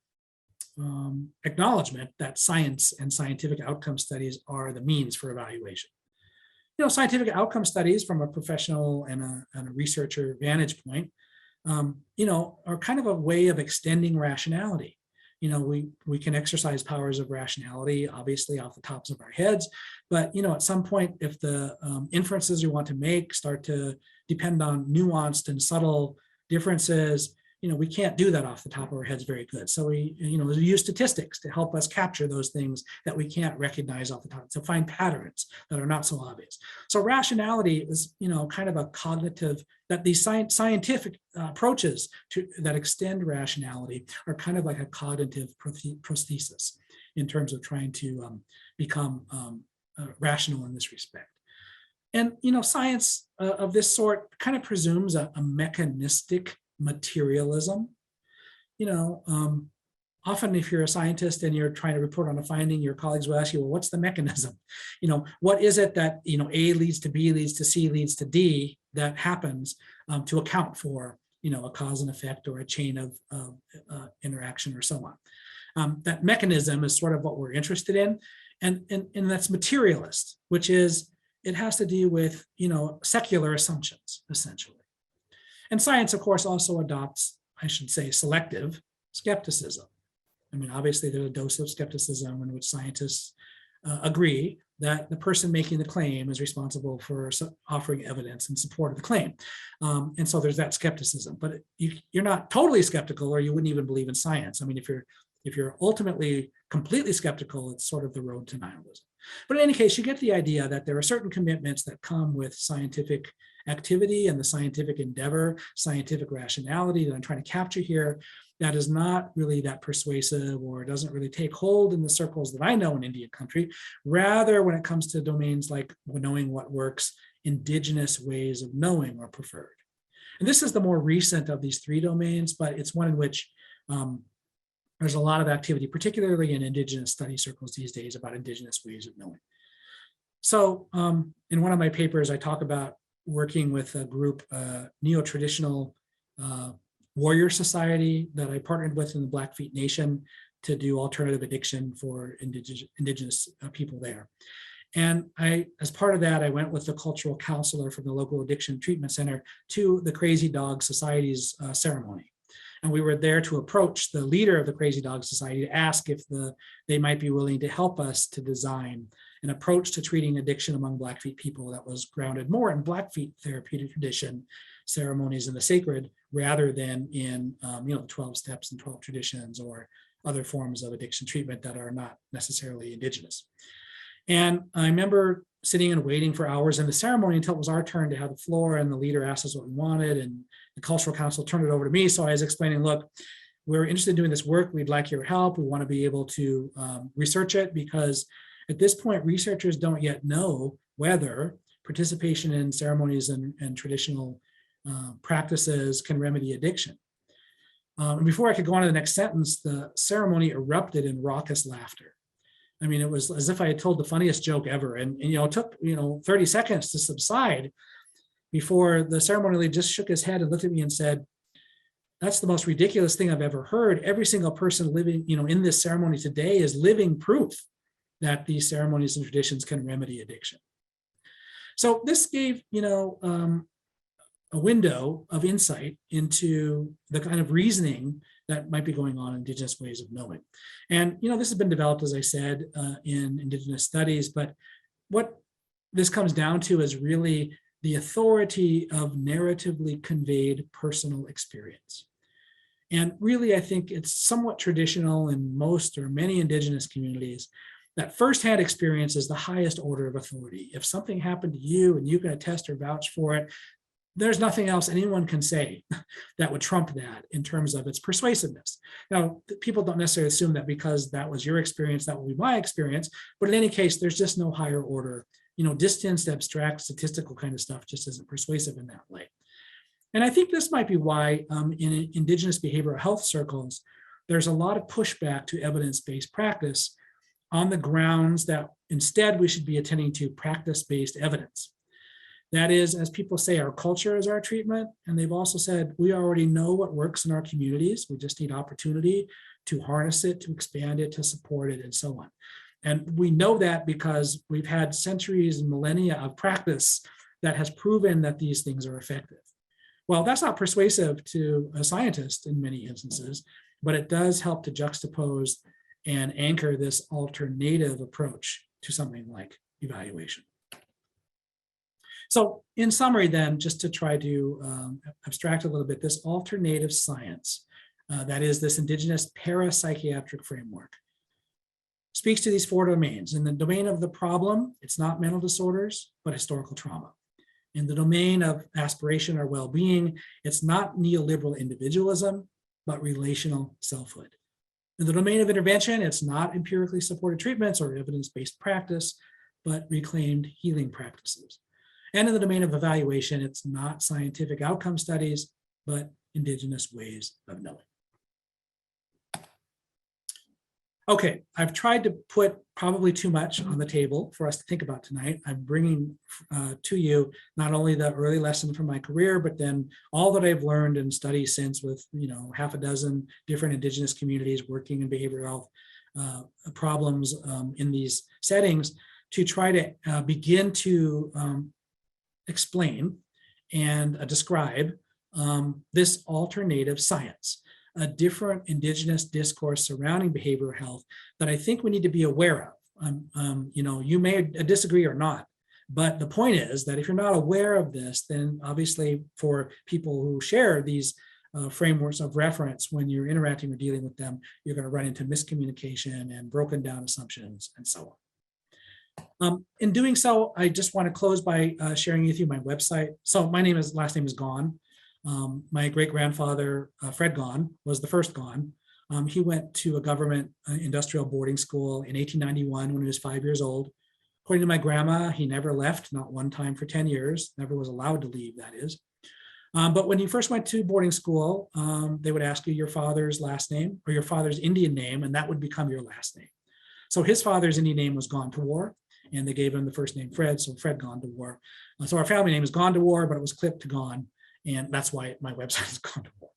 acknowledgement that science and scientific outcome studies are the means for evaluation. Scientific outcome studies from a professional and a researcher vantage point, are kind of a way of extending rationality. We can exercise powers of rationality, obviously off the tops of our heads, but at some point, if the inferences you want to make start to depend on nuanced and subtle differences, we can't do that off the top of our heads very good. So we use statistics to help us capture those things that we can't recognize off the top, to find patterns that are not so obvious. So rationality is, kind of a cognitive, that these scientific approaches that extend rationality are kind of like a cognitive prosthesis in terms of trying to become rational in this respect. And, science of this sort kind of presumes a mechanistic materialism. Often if you're a scientist and you're trying to report on a finding, your colleagues will ask you, well, what's the mechanism? What is it that, A leads to B leads to C leads to D that happens to account for, a cause and effect or a chain of interaction or so on. That mechanism is sort of what we're interested in. And that's materialist, which is, it has to do with, secular assumptions, essentially. And science, of course, also adopts, I should say, selective skepticism. Obviously, there's a dose of skepticism in which scientists agree that the person making the claim is responsible for offering evidence in support of the claim. And so there's that skepticism, but you're not totally skeptical, or you wouldn't even believe in science. If you're ultimately completely skeptical, it's sort of the road to nihilism. But in any case, you get the idea that there are certain commitments that come with scientific activity and the scientific endeavor, scientific rationality that I'm trying to capture here, that is not really that persuasive, or doesn't really take hold in the circles that I know in Indian country. Rather, when it comes to domains like knowing what works, Indigenous ways of knowing are preferred. And this is the more recent of these three domains, but it's one in which there's a lot of activity, particularly in Indigenous study circles these days, about Indigenous ways of knowing. So in one of my papers, I talk about working with a group, neo-traditional warrior society that I partnered with in the Blackfeet Nation to do alternative addiction for Indigenous people there. And as part of that, I went with the cultural counselor from the local addiction treatment center to the Crazy Dog Society's ceremony. And we were there to approach the leader of the Crazy Dog Society to ask if they might be willing to help us to design an approach to treating addiction among Blackfeet people that was grounded more in Blackfeet therapeutic tradition, ceremonies in the sacred, rather than in 12 steps and 12 traditions or other forms of addiction treatment that are not necessarily Indigenous. And I remember sitting and waiting for hours in the ceremony until it was our turn to have the floor, and the leader asked us what we wanted, and the cultural council turned it over to me. So I was explaining, look, we're interested in doing this work. We'd like your help. We want to be able to research it, because at this point, researchers don't yet know whether participation in ceremonies and traditional practices can remedy addiction. And before I could go on to the next sentence, the ceremony erupted in raucous laughter. It was as if I had told the funniest joke ever. And it took 30 seconds to subside before the ceremony leader just shook his head and looked at me and said, "That's the most ridiculous thing I've ever heard. Every single person living, in this ceremony today is living proof that these ceremonies and traditions can remedy addiction. So this gave, a window of insight into the kind of reasoning that might be going on in Indigenous ways of knowing. And, this has been developed, as I said, in Indigenous studies, but what this comes down to is really the authority of narratively conveyed personal experience. And really, I think it's somewhat traditional in most or many Indigenous communities that firsthand experience is the highest order of authority. If something happened to you and you can attest or vouch for it, there's nothing else anyone can say that would trump that in terms of its persuasiveness. Now, people don't necessarily assume that because that was your experience, that will be my experience, but in any case, there's just no higher order. Distanced, abstract, statistical kind of stuff just isn't persuasive in that way. And I think this might be why in Indigenous behavioral health circles, there's a lot of pushback to evidence-based practice on the grounds that instead we should be attending to practice-based evidence. That is, as people say, our culture is our treatment. And they've also said, we already know what works in our communities. We just need opportunity to harness it, to expand it, to support it, and so on. And we know that because we've had centuries and millennia of practice that has proven that these things are effective. Well, that's not persuasive to a scientist in many instances, but it does help to juxtapose and anchor this alternative approach to something like evaluation. So in summary then, just to try to abstract a little bit, this alternative science, that is this Indigenous parapsychiatric framework, speaks to these four domains. In the domain of the problem, it's not mental disorders, but historical trauma. In the domain of aspiration or well-being, it's not neoliberal individualism, but relational selfhood. In the domain of intervention, it's not empirically supported treatments or evidence-based practice, but reclaimed healing practices. And in the domain of evaluation, it's not scientific outcome studies, but Indigenous ways of knowing. Okay, I've tried to put probably too much on the table for us to think about tonight. I'm bringing to you not only the early lesson from my career, but then all that I've learned and studied since with half a dozen different Indigenous communities working in behavioral health problems in these settings to try to begin to explain and describe this alternative science, a different Indigenous discourse surrounding behavioral health that I think we need to be aware of. You may disagree or not, but the point is that if you're not aware of this, then obviously for people who share these frameworks of reference, when you're interacting or dealing with them, you're going to run into miscommunication and broken down assumptions and so on. In doing so, I just want to close by sharing with you my website. So my last name is Gaughan. My great-grandfather, Fred Gaughan, was the first Gaughan. He went to a government industrial boarding school in 1891 when he was 5 years old. According to my grandma, he never left, not one time for 10 years, never was allowed to leave, that is. But when he first went to boarding school, they would ask you your father's last name or your father's Indian name, and that would become your last name. So his father's Indian name was Gone to War, and they gave him the first name Fred, so Fred Gone to War. So our family name is Gone to War, but it was clipped to Gone, and that's why my website is Gone to War.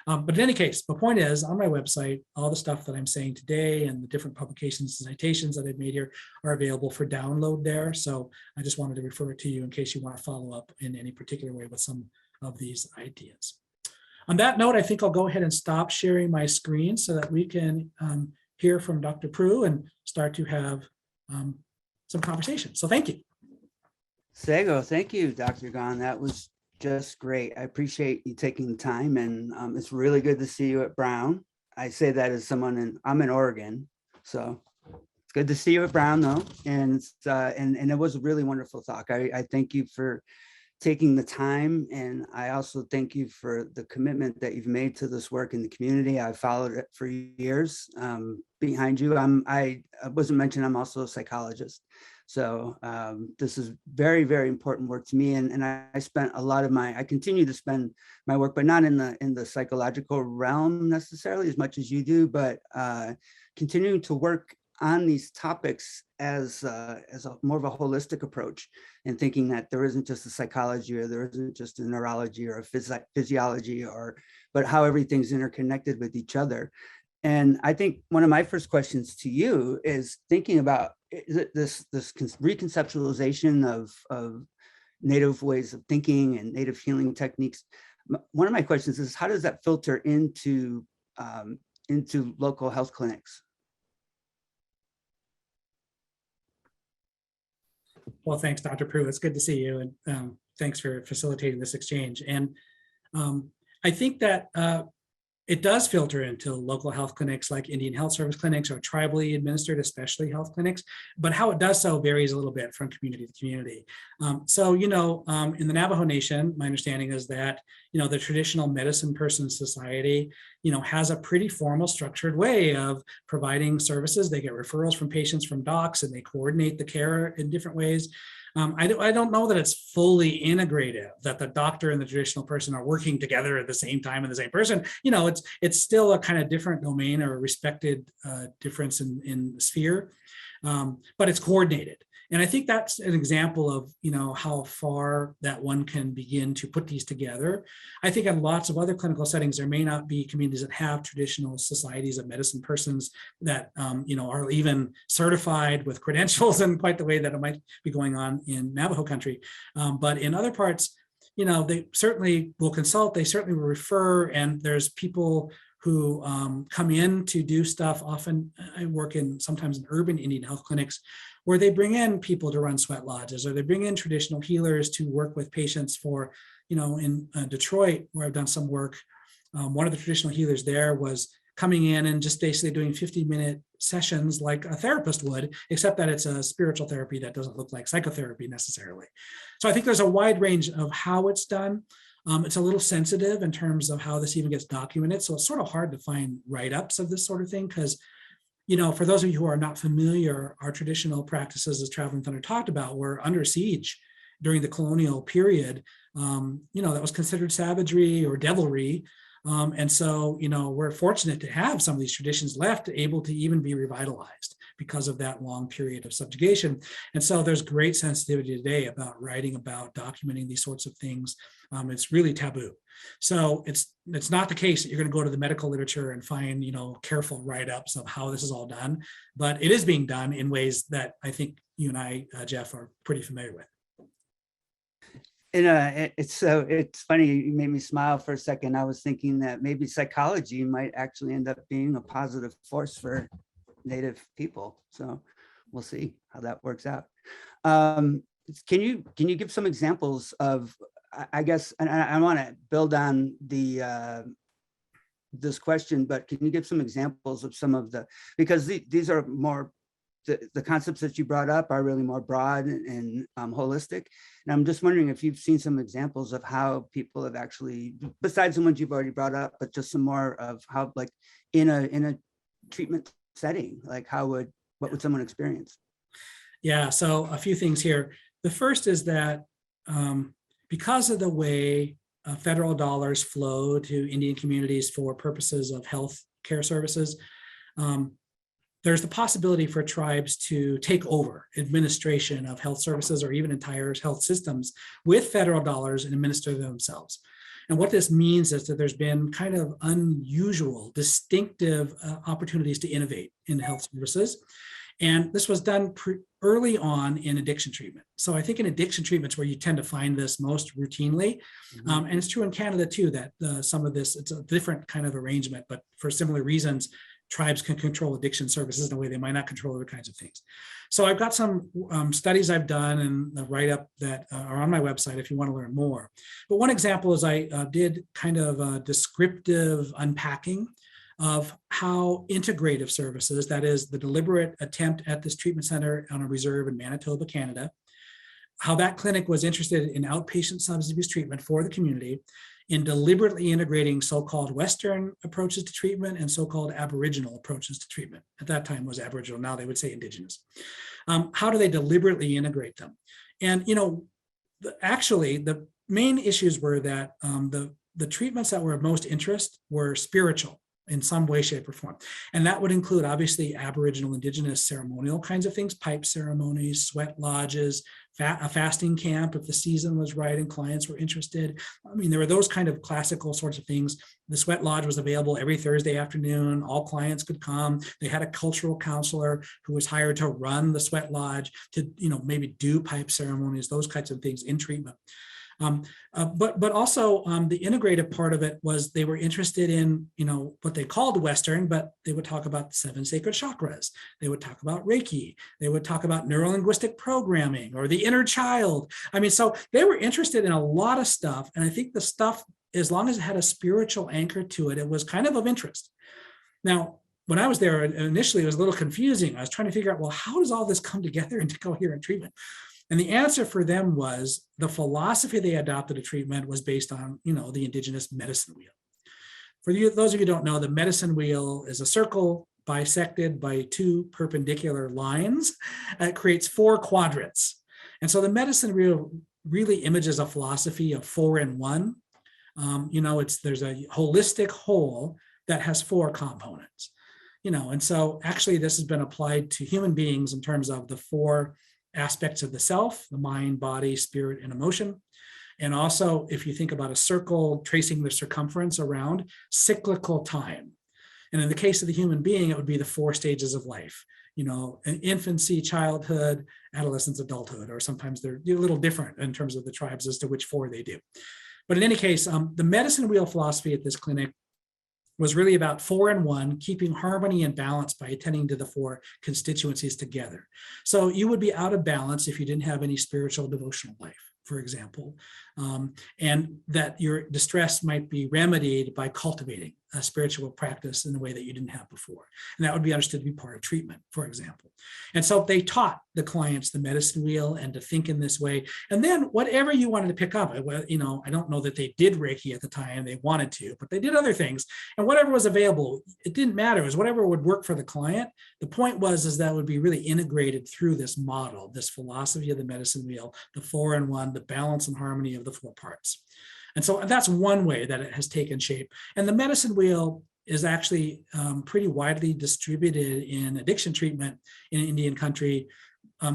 But in any case, the point is, on my website, all the stuff that I'm saying today and the different publications and citations that I've made here are available for download there. So I just wanted to refer it to you in case you want to follow up in any particular way with some of these ideas. On that note, I think I'll go ahead and stop sharing my screen so that we can hear from Dr. Brew and start to have some conversation. So thank you. Sego, thank you, Dr. Gaughan. That was just great. I appreciate you taking the time, and it's really good to see you at Brown. I say that as someone I'm in Oregon, so it's good to see you at Brown though. And it's and it was a really wonderful talk. I thank you for taking the time, and I also thank you for the commitment that you've made to this work in the community. I've followed it for years. Behind you, I wasn't mentioned, I'm also a psychologist. So this is very, very important work to me. And I spent a lot of I continue to spend my work, but not in the psychological realm necessarily as much as you do, but continuing to work on these topics as more of a holistic approach, and thinking that there isn't just a psychology, or there isn't just a neurology or a physiology, but how everything's interconnected with each other. And I think one of my first questions to you is thinking about this reconceptualization of Native ways of thinking and Native healing techniques. One of my questions is, how does that filter into local health clinics? Well, thanks, Dr. Brew. It's good to see you, and thanks for facilitating this exchange. And I think that it does filter into local health clinics like Indian Health Service clinics or tribally administered, especially health clinics, but how it does so varies a little bit from community to community. So, in the Navajo Nation, my understanding is that, the traditional medicine person society, has a pretty formal structured way of providing services. They get referrals from patients from docs, and they coordinate the care in different ways. I don't know that it's fully integrative, that the doctor and the traditional person are working together at the same time and the same person. It's still a kind of different domain or a respected difference in the sphere, but it's coordinated. And I think that's an example of, how far that one can begin to put these together. I think in lots of other clinical settings, there may not be communities that have traditional societies of medicine persons that, are even certified with credentials in quite the way that it might be going on in Navajo country. But in other parts, they certainly will consult, they certainly will refer, and there's people who come in to do stuff. Often I work sometimes in urban Indian health clinics where they bring in people to run sweat lodges, or they bring in traditional healers to work with patients for, in Detroit, where I've done some work. One of the traditional healers there was coming in and just basically doing 50-minute sessions like a therapist would, except that it's a spiritual therapy that doesn't look like psychotherapy necessarily. So I think there's a wide range of how it's done. It's a little sensitive in terms of how this even gets documented. So it's sort of hard to find write-ups of this sort of thing because, for those of you who are not familiar, our traditional practices, as Traveling Thunder talked about, were under siege during the colonial period. That was considered savagery or devilry. And so, we're fortunate to have some of these traditions left, able to even be revitalized because of that long period of subjugation. And so there's great sensitivity today about writing about, documenting these sorts of things. It's really taboo. So it's not the case that you're going to go to the medical literature and find, careful write-ups of how this is all done, but it is being done in ways that I think you and I, Jeff, are pretty familiar with. And it's funny, you made me smile for a second. I was thinking that maybe psychology might actually end up being a positive force for Native people. So we'll see how that works out. Can you give some examples of, I guess, and I want to build on this question, but can you give some examples of some of because these are more, the concepts that you brought up are really more broad and holistic. And I'm just wondering if you've seen some examples of how people have actually, besides the ones you've already brought up, but just some more of how, like in a treatment setting, like what would someone experience? Yeah, so a few things here. The first is that because of the way federal dollars flow to Indian communities for purposes of health care services, there's the possibility for tribes to take over administration of health services or even entire health systems with federal dollars and administer them themselves. And what this means is that there's been kind of unusual, distinctive opportunities to innovate in health services. And this was done early on in addiction treatment. So I think in addiction treatments where you tend to find this most routinely, and it's true in Canada too, that some of this, it's a different kind of arrangement, but for similar reasons, tribes can control addiction services in a way they might not control other kinds of things. So I've got some studies I've done and the write-up that are on my website if you want to learn more. But one example is I did kind of a descriptive unpacking of how integrative services, that is the deliberate attempt at this treatment center on a reserve in Manitoba, Canada, how that clinic was interested in outpatient substance abuse treatment for the community in deliberately integrating so-called Western approaches to treatment and so-called Aboriginal approaches to treatment. At that time was Aboriginal, now they would say Indigenous. How do they deliberately integrate them? And actually the main issues were that the treatments that were of most interest were spiritual in some way, shape, or form. And that would include obviously Aboriginal, Indigenous ceremonial kinds of things, pipe ceremonies, sweat lodges, a fasting camp if the season was right and clients were interested. I mean, there were those kind of classical sorts of things. The sweat lodge was available every Thursday afternoon. All clients could come. They had a cultural counselor who was hired to run the sweat lodge to, maybe do pipe ceremonies, those kinds of things in treatment. But also the integrative part of it was they were interested in, what they called Western, but they would talk about the 7 sacred chakras. They would talk about Reiki. They would talk about neurolinguistic programming or the inner child. I mean, so they were interested in a lot of stuff. And I think the stuff, as long as it had a spiritual anchor to it, it was kind of interest. Now, when I was there initially, it was a little confusing. I was trying to figure out, well, how does all this come together into coherent treatment? And the answer for them was the philosophy they adopted to treatment was based on, the Indigenous medicine wheel. For those of you who don't know, the medicine wheel is a circle bisected by 2 perpendicular lines. It creates 4 quadrants. And so the medicine wheel really images a philosophy of 4 in 1. There's a holistic whole that has 4 components. And so actually this has been applied to human beings in terms of the 4 aspects of the self, the mind, body, spirit, and emotion. And also, if you think about a circle tracing the circumference around cyclical time. And in the case of the human being, it would be the 4 stages of life, an infancy, childhood, adolescence, adulthood, or sometimes they're a little different in terms of the tribes as to which 4 they do. But in any case, the medicine wheel philosophy at this clinic was really about 4 in 1, keeping harmony and balance by attending to the 4 constituencies together. So you would be out of balance if you didn't have any spiritual devotional life, for example, and that your distress might be remedied by cultivating a spiritual practice in a way that you didn't have before. And that would be understood to be part of treatment, for example. And so they taught the clients the medicine wheel and to think in this way. And then whatever you wanted to pick up, I don't know that they did Reiki at the time, they wanted to, but they did other things. And whatever was available, it didn't matter. It was whatever would work for the client. The point was that would be really integrated through this model, this philosophy of the medicine wheel, the 4 in 1, the balance and harmony of the 4 parts. And so that's one way that it has taken shape. And the medicine wheel is actually pretty widely distributed in addiction treatment in Indian country,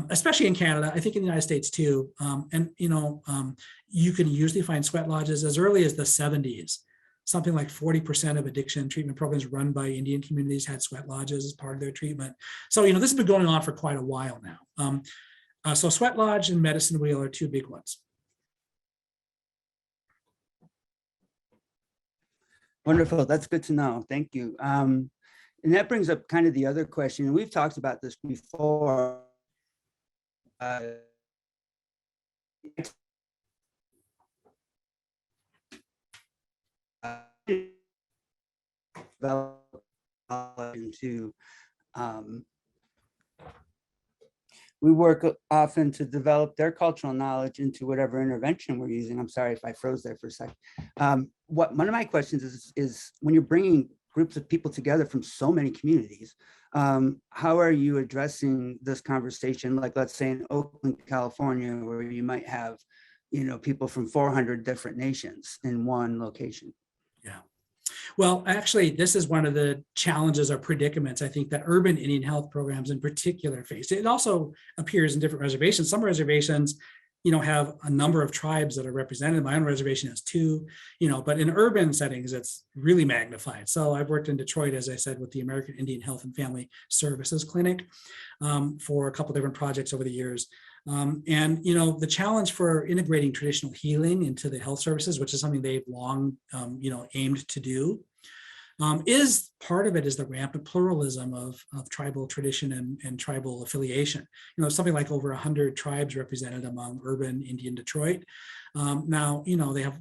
especially in Canada, I think in the United States too. You can usually find sweat lodges as early as the 70s. Something like 40% of addiction treatment programs run by Indian communities had sweat lodges as part of their treatment. So, this has been going on for quite a while now. So sweat lodge and medicine wheel are 2 big ones. Wonderful. That's good to know. Thank you. And that brings up kind of the other question. And we've talked about this before. We work often to develop their cultural knowledge into whatever intervention we're using. I'm sorry if I froze there for a second. One of my questions is when you're bringing groups of people together from so many communities, how are you addressing this conversation? Like, let's say in Oakland, California, where you might have, people from 400 different nations in one location. Yeah. Well, actually, this is one of the challenges or predicaments, I think, that urban Indian health programs in particular face. It also appears in different reservations. Some reservations, have a number of tribes that are represented. My own reservation has 2, but in urban settings, it's really magnified. So I've worked in Detroit, as I said, with the American Indian Health and Family Services Clinic for a couple of different projects over the years. The challenge for integrating traditional healing into the health services, which is something they've long, aimed to do, is part of it is the rampant pluralism of tribal tradition and tribal affiliation. Something like over 100 tribes represented among urban Indian Detroit. Now, they have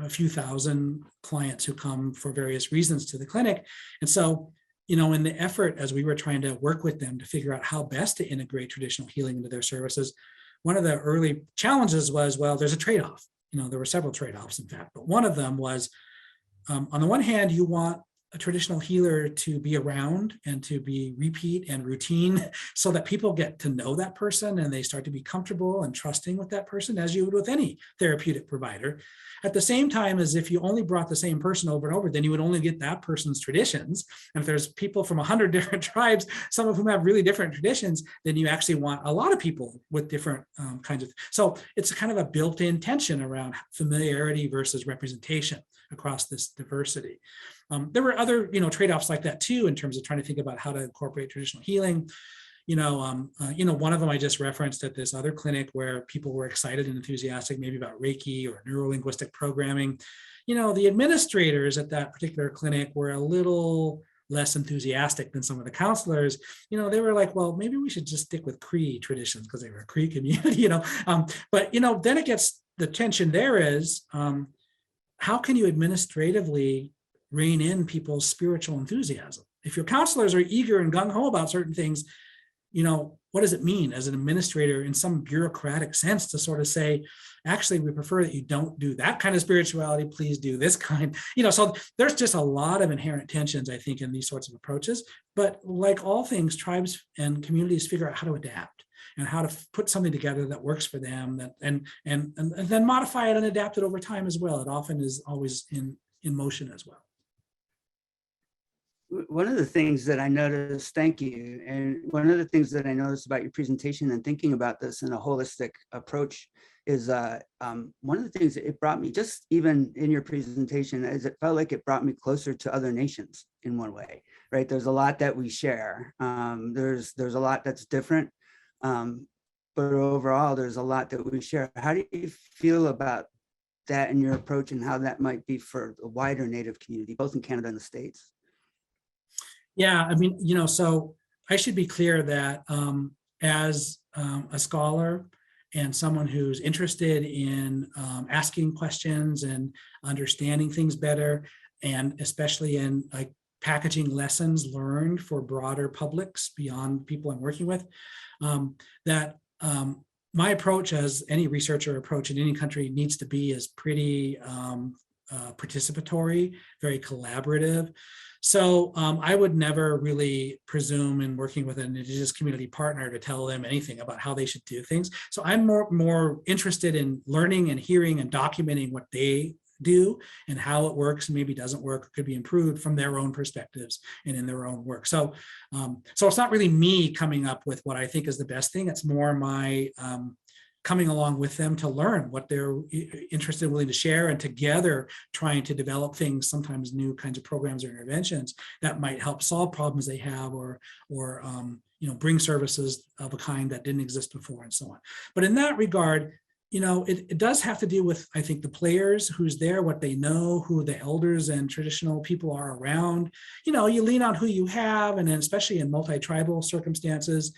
a few thousand clients who come for various reasons to the clinic. And so, in the effort, as we were trying to work with them to figure out how best to integrate traditional healing into their services, one of the early challenges was, well, there's a trade-off. There were several trade-offs, in fact, but one of them was, on the one hand, you want a traditional healer to be around and to be repeat and routine so that people get to know that person and they start to be comfortable and trusting with that person, as you would with any therapeutic provider. At the same time as if you only brought the same person over and over, then you would only get that person's traditions. And if there's people from 100 different tribes, some of whom have really different traditions, then you actually want a lot of people with different kinds of. So it's kind of a built-in tension around familiarity versus representation across this diversity. There were other, trade-offs like that too, in terms of trying to think about how to incorporate traditional healing. One of them I just referenced at this other clinic where people were excited and enthusiastic, maybe about Reiki or neuro-linguistic programming. The administrators at that particular clinic were a little less enthusiastic than some of the counselors. They were like, well, maybe we should just stick with Cree traditions because they were a Cree community, but then it gets, the tension there is, how can you administratively rein in people's spiritual enthusiasm? If your counselors are eager and gung-ho about certain things, what does it mean as an administrator in some bureaucratic sense to sort of say, actually, we prefer that you don't do that kind of spirituality, please do this kind, so there's just a lot of inherent tensions, I think, in these sorts of approaches. But like all things, tribes and communities figure out how to adapt and how to put something together that works for them, and then modify it and adapt it over time as well. It often is always in motion as well. One of the things that I noticed, thank you, and one of the things that I noticed about your presentation and thinking about this in a holistic approach is one of the things that it brought me, just even in your presentation, is it felt like it brought me closer to other nations in one way, right? There's a lot that we share. There's a lot that's different, but overall, there's a lot that we share. How do you feel about that in your approach and how that might be for the wider Native community, both in Canada and the States? Yeah, so I should be clear that as a scholar and someone who's interested in asking questions and understanding things better, and especially in like packaging lessons learned for broader publics beyond people I'm working with, that my approach, as any researcher approach in any country, needs to be is pretty participatory, very collaborative. So I would never really presume in working with an Indigenous community partner to tell them anything about how they should do things. So I'm more interested in learning and hearing and documenting what they do and how it works and maybe doesn't work, could be improved from their own perspectives and in their own work. So it's not really me coming up with what I think is the best thing. It's more my coming along with them to learn what they're interested and willing to share, and together trying to develop things, sometimes new kinds of programs or interventions that might help solve problems they have, or bring services of a kind that didn't exist before, and so on. But in that regard, it does have to do with, I think, the players, who's there, what they know, who the elders and traditional people are around. You lean on who you have, and then especially in multi-tribal circumstances,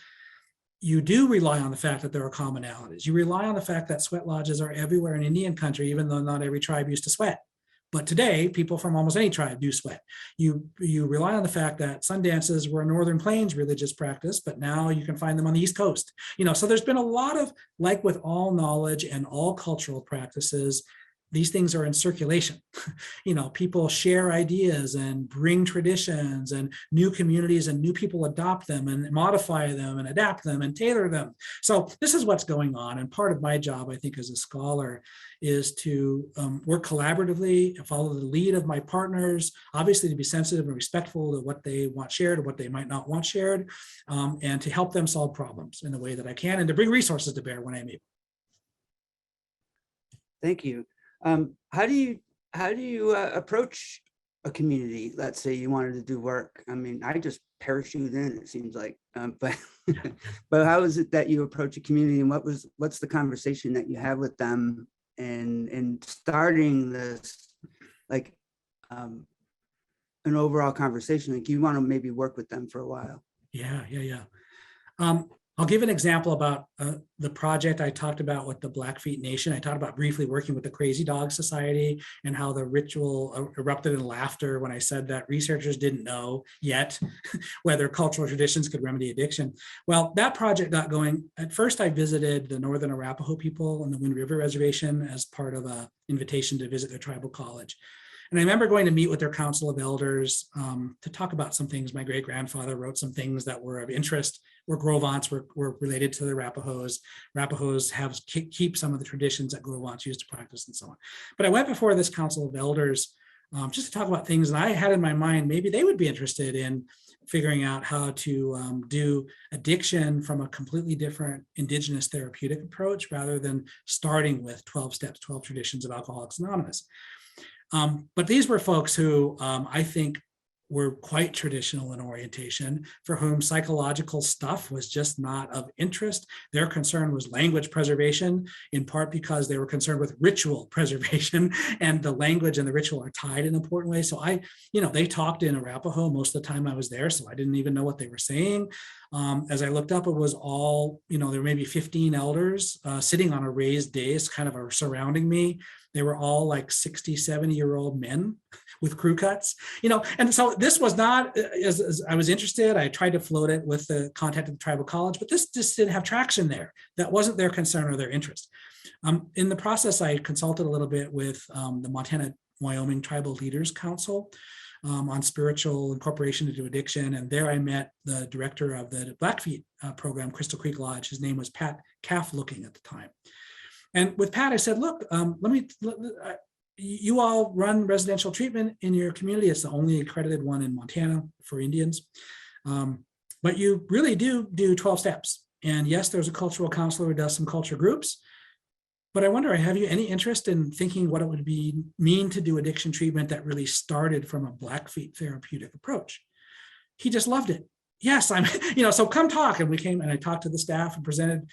you do rely on the fact that there are commonalities. You rely on the fact that sweat lodges are everywhere in Indian country, even though not every tribe used to sweat. But today, people from almost any tribe do sweat. You rely on the fact that sun dances were a Northern Plains religious practice, but now you can find them on the East Coast. So there's been a lot of, like with all knowledge and all cultural practices, these things are in circulation. People share ideas and bring traditions, and new communities and new people adopt them and modify them and adapt them and tailor them. So this is what's going on. And part of my job, I think, as a scholar, is to work collaboratively, follow the lead of my partners, obviously to be sensitive and respectful to what they want shared or what they might not want shared, and to help them solve problems in the way that I can, and to bring resources to bear when I'm able. Thank you. How do you approach a community? Let's say you wanted to do work. I mean, I just parachute in, it seems like, but how is it that you approach a community, and what's the conversation that you have with them, and starting this, like, an overall conversation, like you want to maybe work with them for a while? Yeah. I'll give an example about the project I talked about with the Blackfeet Nation. I talked about briefly working with the Crazy Dog Society and how the ritual erupted in laughter when I said that researchers didn't know yet whether cultural traditions could remedy addiction. Well, that project got going. At first, I visited the Northern Arapaho people on the Wind River Reservation as part of an invitation to visit their tribal college. And I remember going to meet with their council of elders to talk about some things. My great grandfather wrote some things that were of interest, where Grovants were related to the Arapahoes. Arapahoes keep some of the traditions that Grovants used to practice and so on. But I went before this council of elders just to talk about things that I had in my mind. Maybe they would be interested in figuring out how to do addiction from a completely different Indigenous therapeutic approach, rather than starting with 12 steps, 12 traditions of Alcoholics Anonymous. But these were folks who I think were quite traditional in orientation, for whom psychological stuff was just not of interest. Their concern was language preservation, in part because they were concerned with ritual preservation, and the language and the ritual are tied in important ways. So they talked in Arapaho most of the time I was there, so I didn't even know what they were saying. As I looked up, it was all, there were maybe 15 elders sitting on a raised dais kind of surrounding me. They were all like 60, 70-year-old men with crew cuts, and so this was not, as I was interested, I tried to float it with the contact of the tribal college, but this just didn't have traction there. That wasn't their concern or their interest. In the process, I consulted a little bit with the Montana-Wyoming Tribal Leaders Council on spiritual incorporation into addiction. And there I met the director of the Blackfeet program, Crystal Creek Lodge. His name was Pat Calf-Looking at the time. And with Pat, I said, look, you all run residential treatment in your community. It's the only accredited one in Montana for Indians. But you really do 12 steps. And yes, there's a cultural counselor who does some culture groups. But I wonder, have you any interest in thinking what it would mean to do addiction treatment that really started from a Blackfeet therapeutic approach? He just loved it. Yes, so come talk. And we came and I talked to the staff and presented,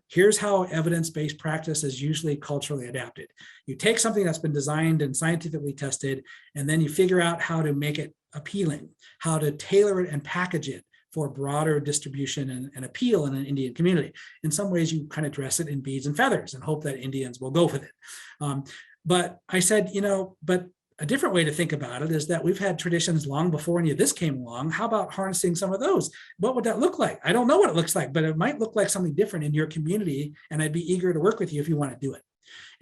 here's how evidence-based practice is usually culturally adapted. You take something that's been designed and scientifically tested, and then you figure out how to make it appealing, how to tailor it and package it for broader distribution and appeal in an Indian community. In some ways, you kind of dress it in beads and feathers and hope that Indians will go with it. But I said, but a different way to think about it is that we've had traditions long before any of this came along. How about harnessing some of those? What would that look like? I don't know what it looks like, but it might look like something different in your community. And I'd be eager to work with you if you want to do it.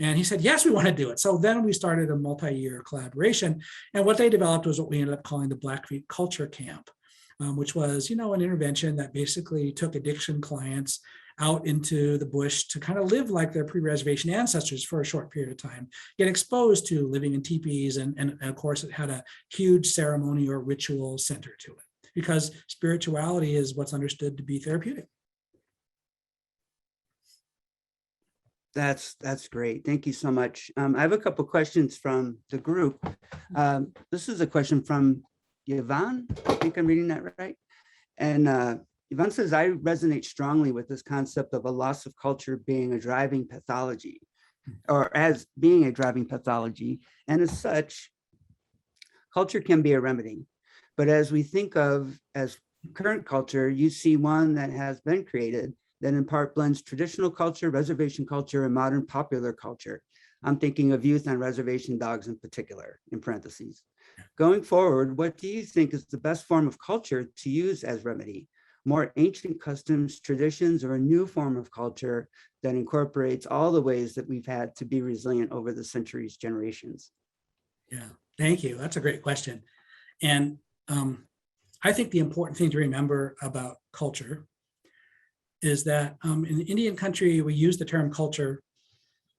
And he said, yes, we want to do it. So then we started a multi-year collaboration. And what they developed was what we ended up calling the Blackfeet Culture Camp, which was, an intervention that basically took addiction clients out into the bush to kind of live like their pre-reservation ancestors for a short period of time, get exposed to living in teepees. And of course, it had a huge ceremony or ritual center to it, because spirituality is what's understood to be therapeutic. That's great. Thank you so much. I have a couple questions from the group. This is a question from Yvonne. I think I'm reading that right. And Yvonne says, I resonate strongly with this concept of a loss of culture being a driving pathology, or as being a driving pathology. And as such, culture can be a remedy. But as we think of as current culture, you see one that has been created that in part blends traditional culture, reservation culture, and modern popular culture. I'm thinking of youth on reservation dogs in particular, in parentheses. Going forward, what do you think is the best form of culture to use as remedy? More ancient customs, traditions, or a new form of culture that incorporates all the ways that we've had to be resilient over the centuries, generations? Yeah, thank you. That's a great question. And I think the important thing to remember about culture is that in Indian country, we use the term culture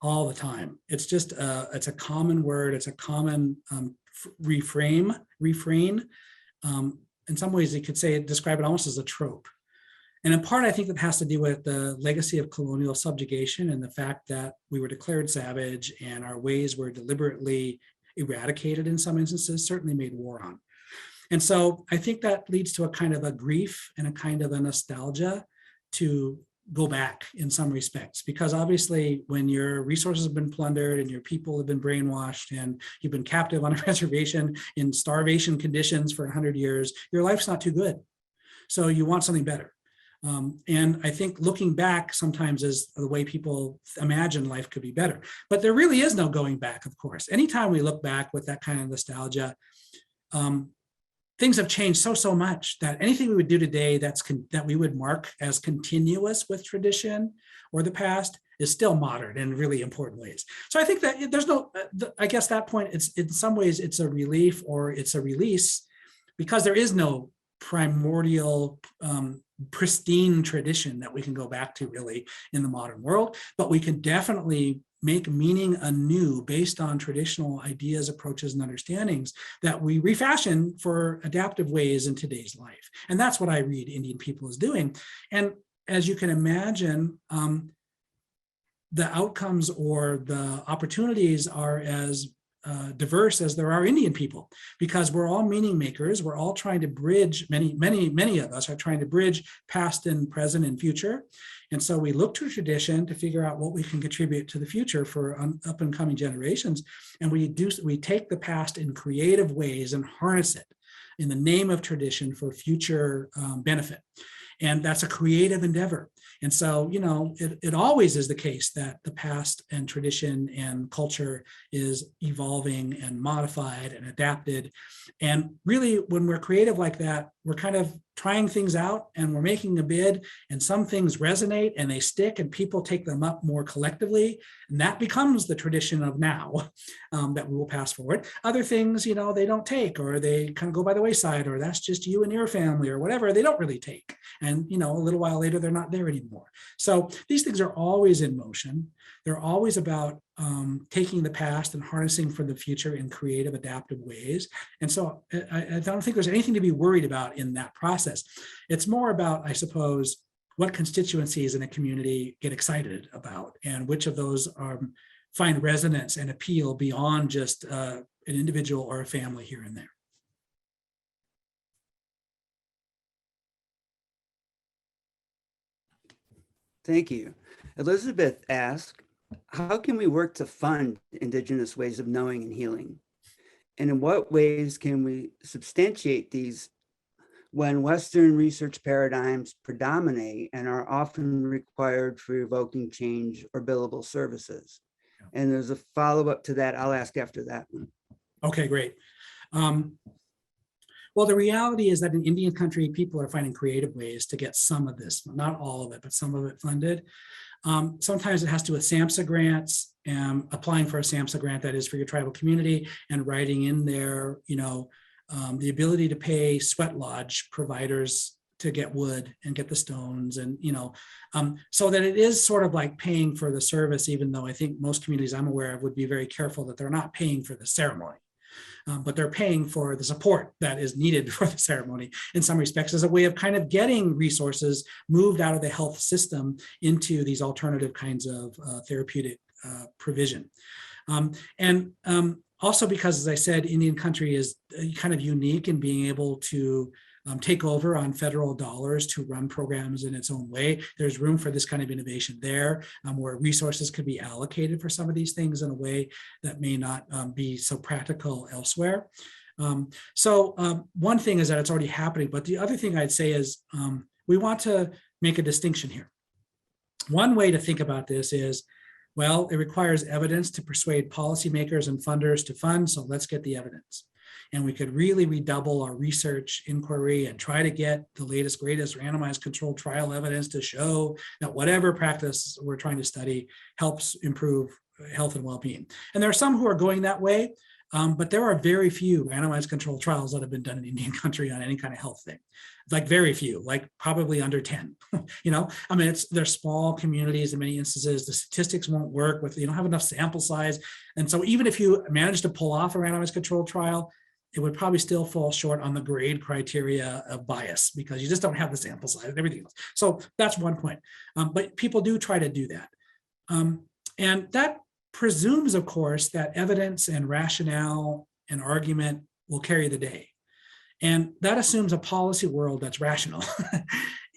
all the time. It's just, it's a common word. It's a common refrain. In some ways, you could describe it almost as a trope. And in part, I think that has to do with the legacy of colonial subjugation and the fact that we were declared savage and our ways were deliberately eradicated in some instances, certainly made war on. And so I think that leads to a kind of a grief and a kind of a nostalgia to go back in some respects, because obviously when your resources have been plundered and your people have been brainwashed and you've been captive on a reservation in starvation conditions for 100 years, your life's not too good. So you want something better. And I think looking back sometimes is the way people imagine life could be better. But there really is no going back, of course. Anytime we look back with that kind of nostalgia, things have changed so much that anything we would do today that we would mark as continuous with tradition or the past is still modern in really important ways. So I think that there's no, I guess that point, it's in some ways it's a relief or it's a release, because there is no primordial pristine tradition that we can go back to really in the modern world, but we can definitely make meaning anew based on traditional ideas, approaches, and understandings that we refashion for adaptive ways in today's life. And that's what I read Indian people as doing. And as you can imagine, the outcomes or the opportunities are as diverse as there are Indian people, because we're all meaning makers. We're all trying to bridge, many of us are trying to bridge past and present and future. And so we look to tradition to figure out what we can contribute to the future for up and coming generations. And we take the past in creative ways and harness it in the name of tradition for future benefit. And that's a creative endeavor. And so, you know, it always is the case that the past and tradition and culture is evolving and modified and adapted. And really, when we're creative like that, we're kind of trying things out and we're making a bid, and some things resonate and they stick and people take them up more collectively. And that becomes the tradition of now that we will pass forward. Other things, you know, they don't take, or they kind of go by the wayside, or that's just you and your family or whatever, they don't really take. And, you know, a little while later, they're not there anymore. So these things are always in motion. They're always about taking the past and harnessing for the future in creative, adaptive ways. And so I don't think there's anything to be worried about in that process. It's more about, I suppose, what constituencies in a community get excited about, and which of those find resonance and appeal beyond just an individual or a family here and there. Thank you. Elizabeth asked, how can we work to fund Indigenous ways of knowing and healing? And in what ways can we substantiate these when Western research paradigms predominate and are often required for evoking change or billable services? And there's a follow-up to that. I'll ask after that one. Okay, great. Well, the reality is that in Indian country, people are finding creative ways to get some of this, not all of it, but some of it funded. Sometimes it has to do with SAMHSA grants, applying for a SAMHSA grant that is for your tribal community, and writing in there, you know, the ability to pay sweat lodge providers to get wood and get the stones, and, you know, so that it is sort of like paying for the service, even though I think most communities I'm aware of would be very careful that they're not paying for the ceremony. But they're paying for the support that is needed for the ceremony in some respects, as a way of kind of getting resources moved out of the health system into these alternative kinds of therapeutic provision. Also because, as I said, Indian country is kind of unique in being able to take over on federal dollars to run programs in its own way. There's room for this kind of innovation there, where resources could be allocated for some of these things in a way that may not be so practical elsewhere. One thing is that it's already happening, but the other thing I'd say is we want to make a distinction here. One way to think about this is, well, it requires evidence to persuade policymakers and funders to fund, so let's get the evidence. And we could really redouble our research inquiry and try to get the latest, greatest randomized controlled trial evidence to show that whatever practice we're trying to study helps improve health and well-being. And there are some who are going that way, but there are very few randomized controlled trials that have been done in Indian country on any kind of health thing. Like very few, like probably under 10, you know? I mean, they're small communities in many instances. The statistics won't work you don't have enough sample size. And so even if you manage to pull off a randomized controlled trial, it would probably still fall short on the grade criteria of bias, because you just don't have the sample size and everything else. So that's one point. But people do try to do that. And that presumes, of course, that evidence and rationale and argument will carry the day. And that assumes a policy world that's rational.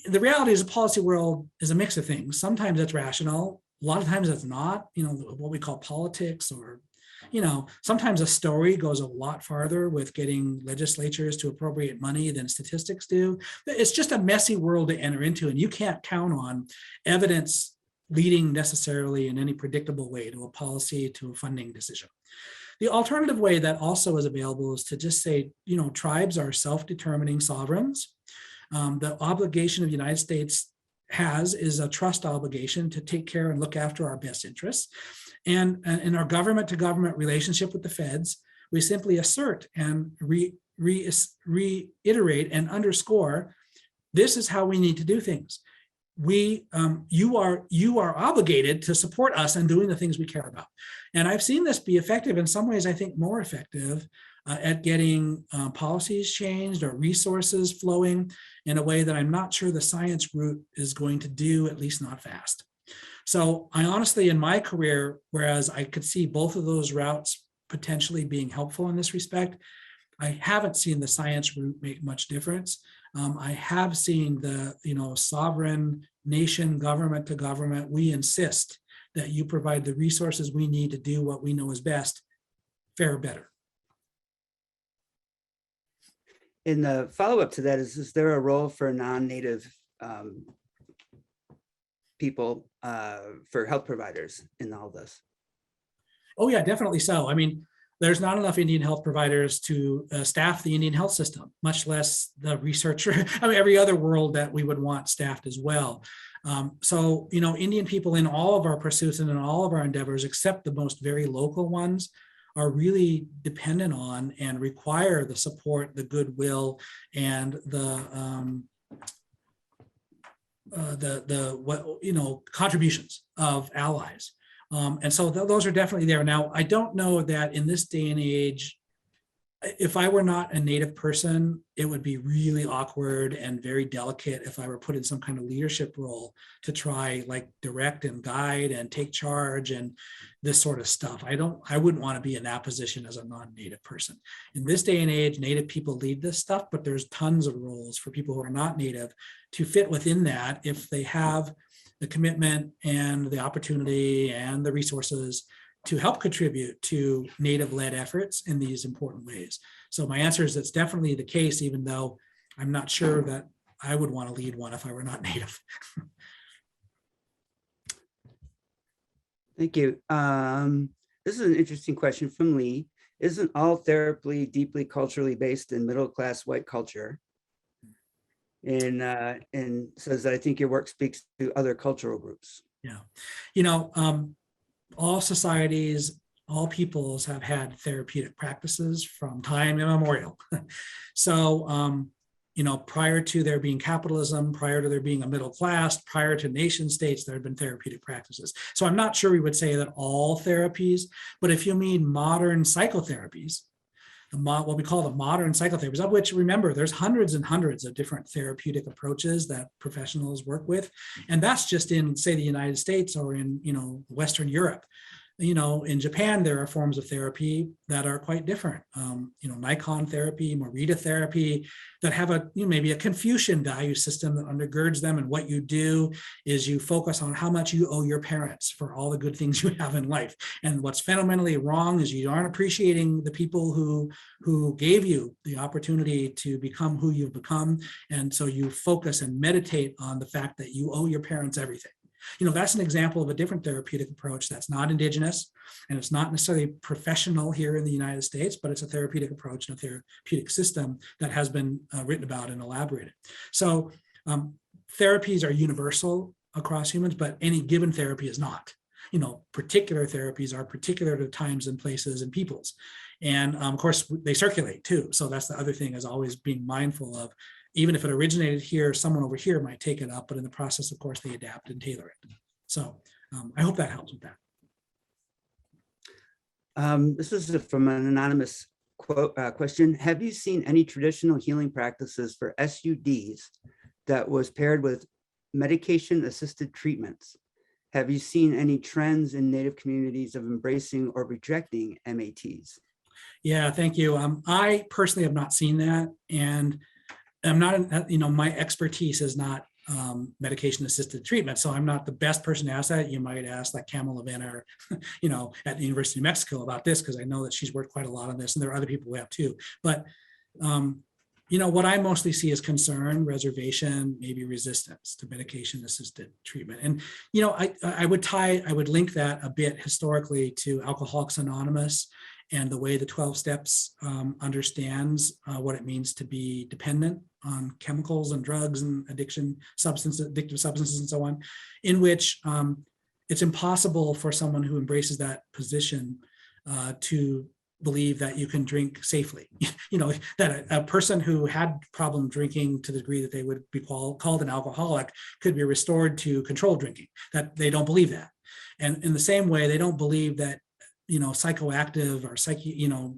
The reality is a policy world is a mix of things. Sometimes it's rational. A lot of times it's not, you know, what we call politics, or you know, sometimes a story goes a lot farther with getting legislatures to appropriate money than statistics do. It's just a messy world to enter into, and you can't count on evidence leading necessarily in any predictable way to a policy, to a funding decision. The alternative way that also is available is to just say, you know, tribes are self-determining sovereigns. The obligation of the United States has is a trust obligation to take care and look after our best interests. And in our government to government relationship with the feds, we simply assert and reiterate and underscore, this is how we need to do things. You are obligated to support us in doing the things we care about. And I've seen this be effective in some ways, I think more effective at getting policies changed or resources flowing in a way that I'm not sure the science route is going to do, at least not fast. So I honestly, in my career, whereas I could see both of those routes potentially being helpful in this respect, I haven't seen the science route make much difference. I have seen the, sovereign nation, government to government, we insist that you provide the resources we need to do what we know is best, fare better. In the follow-up to that, is there a role for non-native people for health providers in all this? Oh yeah, definitely so. I mean, there's not enough Indian health providers to staff the Indian health system, much less the researcher, every other world that we would want staffed as well. So, Indian people in all of our pursuits and in all of our endeavors, except the most very local ones, are really dependent on and require the support, the goodwill, and the contributions of allies. And so those are definitely there. Now, I don't know that in this day and age, if I were not a Native person, it would be really awkward and very delicate if I were put in some kind of leadership role to try direct and guide and take charge and this sort of stuff. I wouldn't want to be in that position as a non-Native person. In this day and age, Native people lead this stuff, but there's tons of roles for people who are not Native to fit within that if they have the commitment and the opportunity and the resources to help contribute to Native-led efforts in these important ways. So my answer is that's definitely the case, even though I'm not sure that I would want to lead one if I were not Native. Thank you. This is an interesting question from Lee. Isn't all therapy deeply culturally based in middle-class white culture? And says that I think your work speaks to other cultural groups. Yeah, all societies, all peoples have had therapeutic practices from time immemorial. So, prior to there being capitalism, prior to there being a middle class, prior to nation states, there have been therapeutic practices. So I'm not sure we would say that all therapies, but if you mean modern psychotherapies, what we call the modern psychotherapies, of which, remember, there's hundreds and hundreds of different therapeutic approaches that professionals work with. And that's just in, say, the United States or in, Western Europe. In Japan, there are forms of therapy that are quite different. Nikon therapy, Morita therapy, that have maybe a Confucian value system that undergirds them. And what you do is you focus on how much you owe your parents for all the good things you have in life. And what's fundamentally wrong is you aren't appreciating the people who gave you the opportunity to become who you've become. And so you focus and meditate on the fact that you owe your parents everything. That's an example of a different therapeutic approach that's not indigenous, and it's not necessarily professional here in the United States, but it's a therapeutic approach and a therapeutic system that has been written about and elaborated. So therapies are universal across humans, but any given therapy is not. Particular therapies are particular to times and places and peoples. And of course, they circulate too. So that's the other thing, is always being mindful of, even if it originated here, someone over here might take it up, but in the process, of course, they adapt and tailor it. So I hope that helps with that. This is from an anonymous question. Have you seen any traditional healing practices for SUDs that was paired with medication-assisted treatments? Have you seen any trends in Native communities of embracing or rejecting MATs? Yeah, thank you. I personally have not seen that. And I'm not, my expertise is not medication-assisted treatment, so I'm not the best person to ask that. You might ask Kamala Venner, at the University of Mexico about this, because I know that she's worked quite a lot on this, and there are other people who have too. But, what I mostly see is concern, reservation, maybe resistance to medication-assisted treatment. And, I would link that a bit historically to Alcoholics Anonymous and the way the 12 steps understands what it means to be dependent chemicals and drugs and addictive substances and so on, in which it's impossible for someone who embraces that position to believe that you can drink safely. You know, that a person who had problem drinking to the degree that they would be called an alcoholic could be restored to controlled drinking, that they don't believe that. And in the same way, they don't believe that, you know, psychoactive or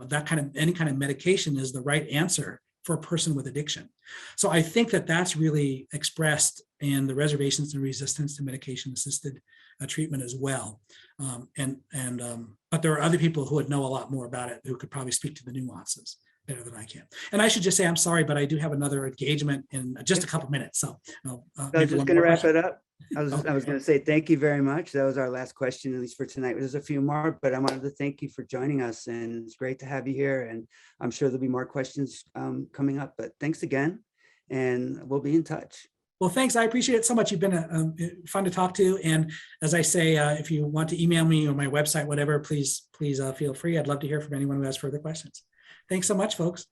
that kind of, any kind of medication is the right answer for a person with addiction. So I think that that's really expressed in the reservations and resistance to medication-assisted treatment as well. But there are other people who would know a lot more about it, who could probably speak to the nuances better than I can. And I should just say, I'm sorry, but I do have another engagement in just a couple minutes. So I was just going to wrap it up. I was Okay. going to say thank you very much. That was our last question, at least for tonight. There's a few more, but I wanted to thank you for joining us, and it's great to have you here. And I'm sure there'll be more questions coming up, but thanks again, and we'll be in touch. Well, thanks. I appreciate it so much. You've been fun to talk to. And as I say, if you want to email me or my website, whatever, please feel free. I'd love to hear from anyone who has further questions. Thanks so much, folks.